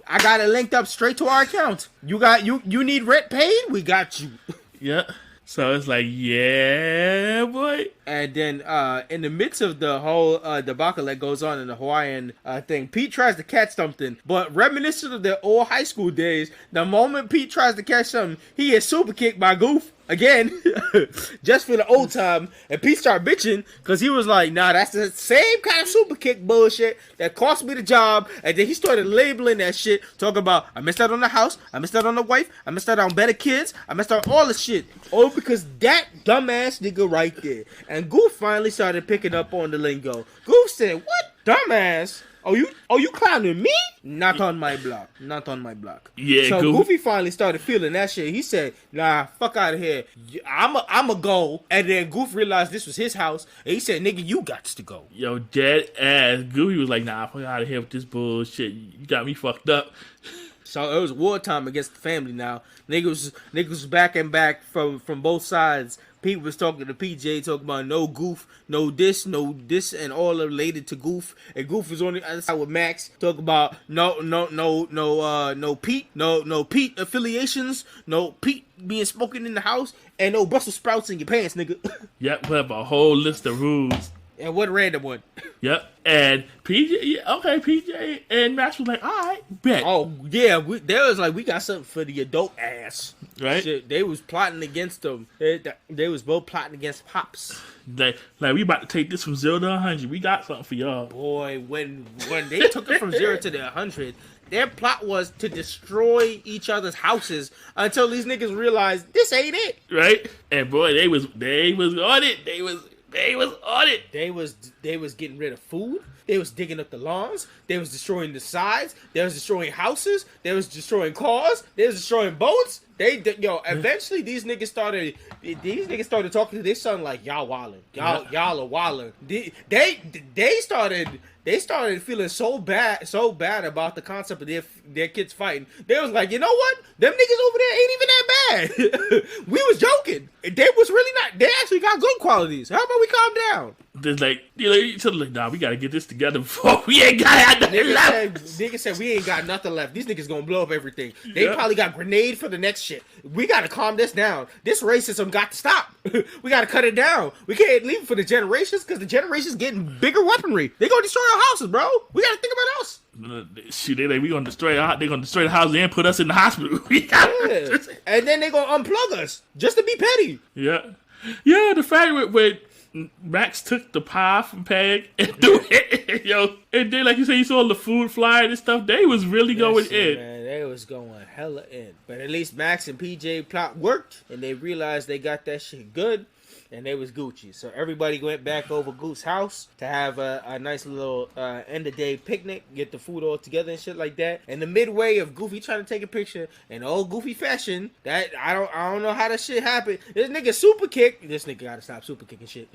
I got it linked up straight to our account. You need rent paid? We got you. Yeah. So it's like, yeah, boy. And then in the midst of the whole debacle that goes on in the Hawaiian thing, Pete tries to catch something. But reminiscent of their old high school days, the moment Pete tries to catch something, he gets super kicked by Goof. Again, just for the old time. And Pete started bitching because he was like, nah, that's the same kind of super kick bullshit that cost me the job. And then he started labeling that shit, talking about, I missed out on the house, I missed out on the wife, I missed out on better kids, I missed out on all the shit. Oh, because that dumbass nigga right there. And Goof finally started picking up on the lingo. Goof said, what dumbass? Oh, you clowning me? Not on my block. Not on my block. Yeah, so Goofy finally started feeling that shit. He said, nah, fuck out of here. I'm a go. And then Goof realized this was his house. And he said, nigga, you got to go. Yo, dead ass. Goofy was like, nah, fuck out of here with this bullshit. You got me fucked up. So it was wartime against the family now. Niggas back and back from both sides. Pete was talking to PJ, talking about no Goof, no this, and all related to Goof. And Goof was on the other side with Max, talking about no Pete, no Pete affiliations, no Pete being spoken in the house, and no Brussels sprouts in your pants, nigga. Yep, we have a whole list of rules. And what random one? Yep. And PJ and Max was like, all right, bet. Oh, yeah. They was like, we got something for the adult ass. Right? Shit, they was plotting against them. They was both plotting against Pops. Like, we about to take this from 0 to 100. We got something for y'all. Boy, when they took it from 0 to the 100, their plot was to destroy each other's houses until these niggas realized this ain't it. Right? And boy, they was on it. They was on it. They was getting rid of food. They was digging up the lawns. They was destroying the sides. They was destroying houses. They was destroying cars. They was destroying boats. Eventually these niggas started talking to their son like, y'all wildin'. Y'all are wildin'. They started feeling so bad about the concept of their kids fighting. They was like, you know what? Them niggas over there ain't even that bad. We was joking. They was really not. They actually got good qualities. How about we calm down? There's like, nah, we gotta get this together before we ain't got nothing left. Niggas said we ain't got nothing left. These niggas gonna blow up everything. They probably got grenade for the next shit. We gotta calm this down. This racism got to stop. We gotta cut it down. We can't leave it for the generations because the generations getting bigger weaponry. They gonna destroy our houses, bro. We gotta think about us. Shoot, they gonna destroy the house and put us in the hospital. And then they gonna unplug us just to be petty. Yeah. The fact with Max took the pie from Peg and threw it, and then like you said, you saw the food flying and stuff. They was really going in. Man, they was going hella in. But at least Max and PJ plot worked, and they realized they got that shit good. And they was Gucci. So everybody went back over Goof's house to have a nice little end of day picnic, get the food all together and shit like that. And the midway of Goofy trying to take a picture in old Goofy fashion, that I don't know how that shit happened. This nigga super kick. This nigga gotta stop super kicking shit.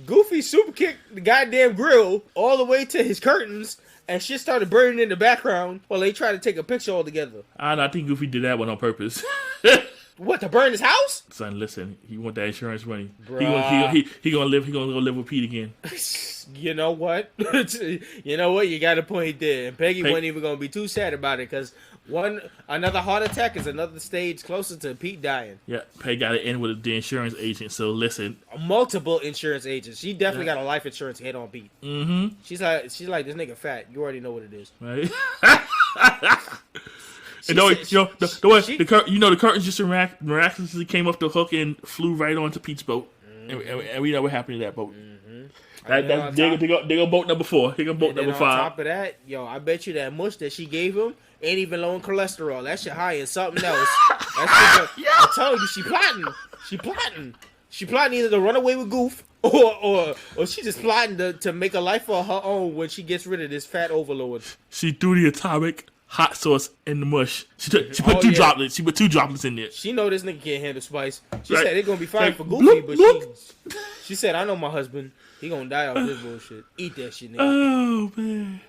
Goofy super kicked the goddamn grill all the way to his curtains. And shit started burning in the background while they tried to take a picture all together. I think Goofy did that one on purpose. What, to burn his house? Son, listen, he want that insurance money. Bruh. He gonna go live with Pete again. You know what? You got a point there. And Peggy wasn't even gonna be too sad about it because another heart attack is another stage closer to Pete dying. Yeah, Peggy got to end with the insurance agent. So listen, multiple insurance agents. She definitely got a life insurance hit on Pete. Mm-hmm. She's like this nigga fat. You already know what it is, right? And the curtains just miraculously came off the hook and flew right onto Pete's boat, and we know what happened to that boat. Mm-hmm. They go boat number 4. They go boat number 5. On top of that, I bet you that mush that she gave him ain't even low in cholesterol. That shit high in something else. I told you, she plotting. She plotting either to run away with Goof or she just plotting to make a life for her own when she gets rid of this fat overlord. She threw the atomic hot sauce in the mush. She put 2 droplets. She put 2 droplets in there. She know this nigga can't handle spice. She said it's gonna be fine for Goofy, but she said, I know my husband. He gonna die off this bullshit. Eat that shit, nigga. Oh man.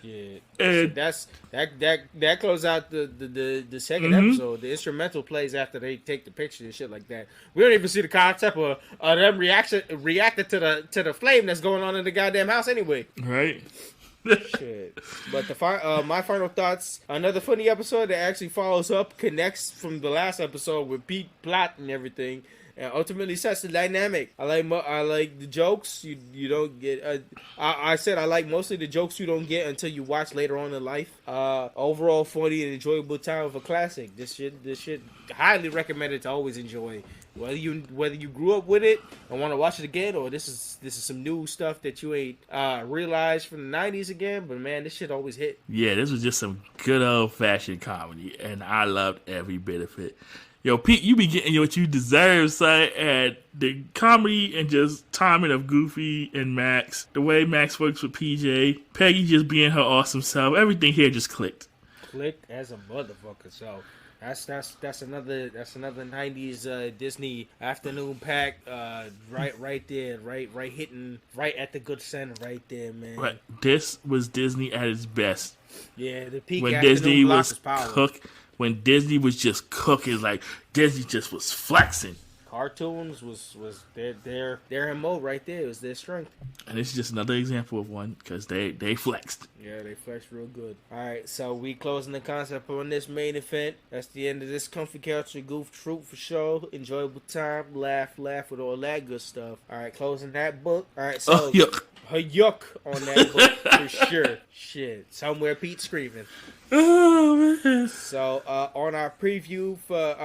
Yeah. And that closes out the second episode. The instrumental plays after they take the picture and shit like that. We don't even see the concept of them reacting to the flame that's going on in the goddamn house anyway. Right. Shit. But my final thoughts, another funny episode that actually follows up, connects from the last episode with Pete plot and everything, and ultimately sets the dynamic. I like the jokes you don't get. I said I like mostly the jokes you don't get until you watch later on in life. Overall funny and enjoyable time of a classic. This shit highly recommended to always enjoy. Whether you grew up with it and want to watch it again, or this is some new stuff that you ain't realized from the 90s again, but man, this shit always hit. Yeah, this was just some good old fashioned comedy, and I loved every bit of it. Yo, Pete, you be getting what you deserve, son, and the comedy and just timing of Goofy and Max, the way Max works with PJ, Peggy just being her awesome self, everything here just clicked. Clicked as a motherfucker, so that's another 90s Disney afternoon pack, right there, right hitting right at the good center right there, man. Right, this was Disney at its best. Yeah, the peak when afternoon Disney block was cook. When Disney was just cooking, like Disney just was flexing. Cartoons was their MO right there. It was their strength. And it's just another example of one because they flexed. Yeah, they flexed real good. All right, so we closing the concept on this main event. That's the end of this Comfy Couch and Goof Troop for sure. Enjoyable time, laugh with all that good stuff. All right, closing that book. All right, so Hyuck on that book for sure. Shit, somewhere Pete screaming. Oh man! So on our preview for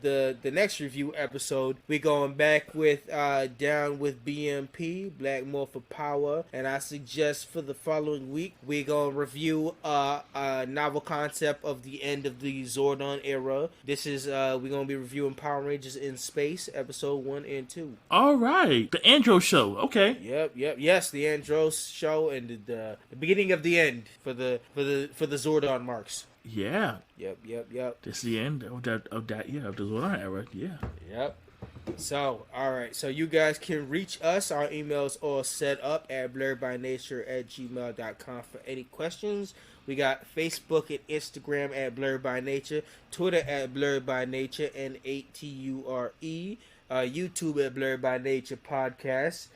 the next review episode, episode. We going back with Down with BMP, Black More for Power. And I suggest for the following week, we going to review a novel concept of the end of the Zordon era. This is, we're going to be reviewing Power Rangers in Space, episode 1 and 2. All right. The Andro show. Okay. Yep. Yes, the Andros show and the beginning of the end for the Zordon marks. Yeah. Yep. This is the end of that of the Zordon era. Yeah. Yep. So, all right. So you guys can reach us. Our email's all set up at blerdbynature@gmail.com for any questions. We got Facebook and Instagram at Blerd By Nature, Twitter at Blerd By Nature, NATURE. YouTube at Blerd By Nature Podcast.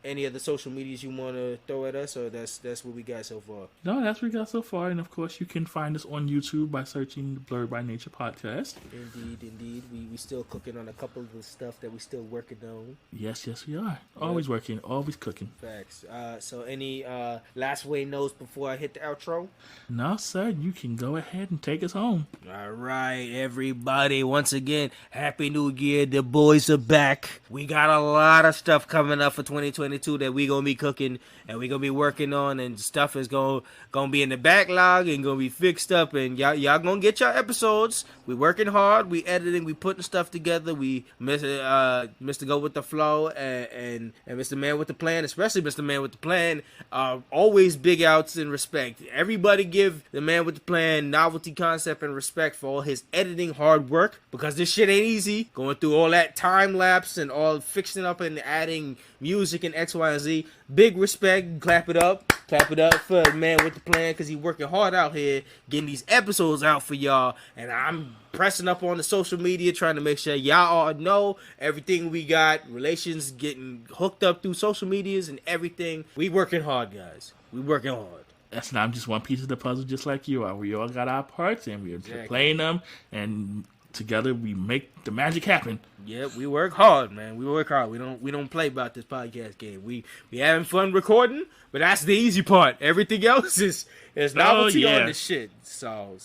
Any other social medias you want to throw at us, or that's what we got so far? No, that's what we got so far. And of course, you can find us on YouTube by searching the Blerd By Nature Podcast. Indeed. We still cooking on a couple of the stuff that we still working on. Yes, we are. Always working, always cooking. Facts. So any last way notes before I hit the outro? No, sir. You can go ahead and take us home. All right, everybody. Once again, Happy New Year. The boys are back. We got a lot of stuff coming up for 2022 that we gonna be cooking and we gonna be working on, and stuff is gonna be in the backlog and gonna be fixed up, and y'all gonna get your episodes. We working hard. We editing. We putting stuff together. We Mr. Go with the Flow and Mr. Man with the Plan, especially Mr. Man with the Plan. Always big outs and respect. Everybody give the Man with the Plan novelty concept and respect for all his editing hard work, because this shit ain't easy. Going through all that time lapse and all fixing up and adding music and X, Y, and Z. Big respect. Clap it up for the Man with the Plan, because he working hard out here getting these episodes out for y'all. And I'm pressing up on the social media, trying to make sure y'all all know everything we got. Relations getting hooked up through social medias and everything. We working hard, guys. We working hard. That's not just one piece of the puzzle, just like you are. We all got our parts, and we're playing them, and together we make the magic happen. Yep, we work hard, man. We work hard. We don't play about this podcast game. We having fun recording, but that's the easy part. Everything else is novelty on this shit. So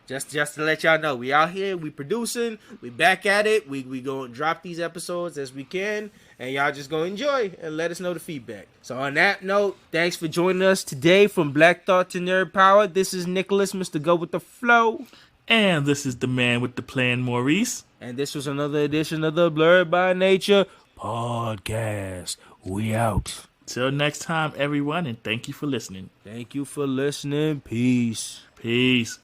just to let y'all know, we out here, we producing, we back at it. We gonna drop these episodes as we can, and y'all just gonna enjoy and let us know the feedback. So on that note, thanks for joining us today from Black Thought to Nerd Power. This is Nicholas, Mr. Go with the Flow. And this is the Man with the Plan, Maurice. And this was another edition of the Blerd By Nature Podcast. We out. Till next time, everyone, and thank you for listening. Thank you for listening. Peace. Peace.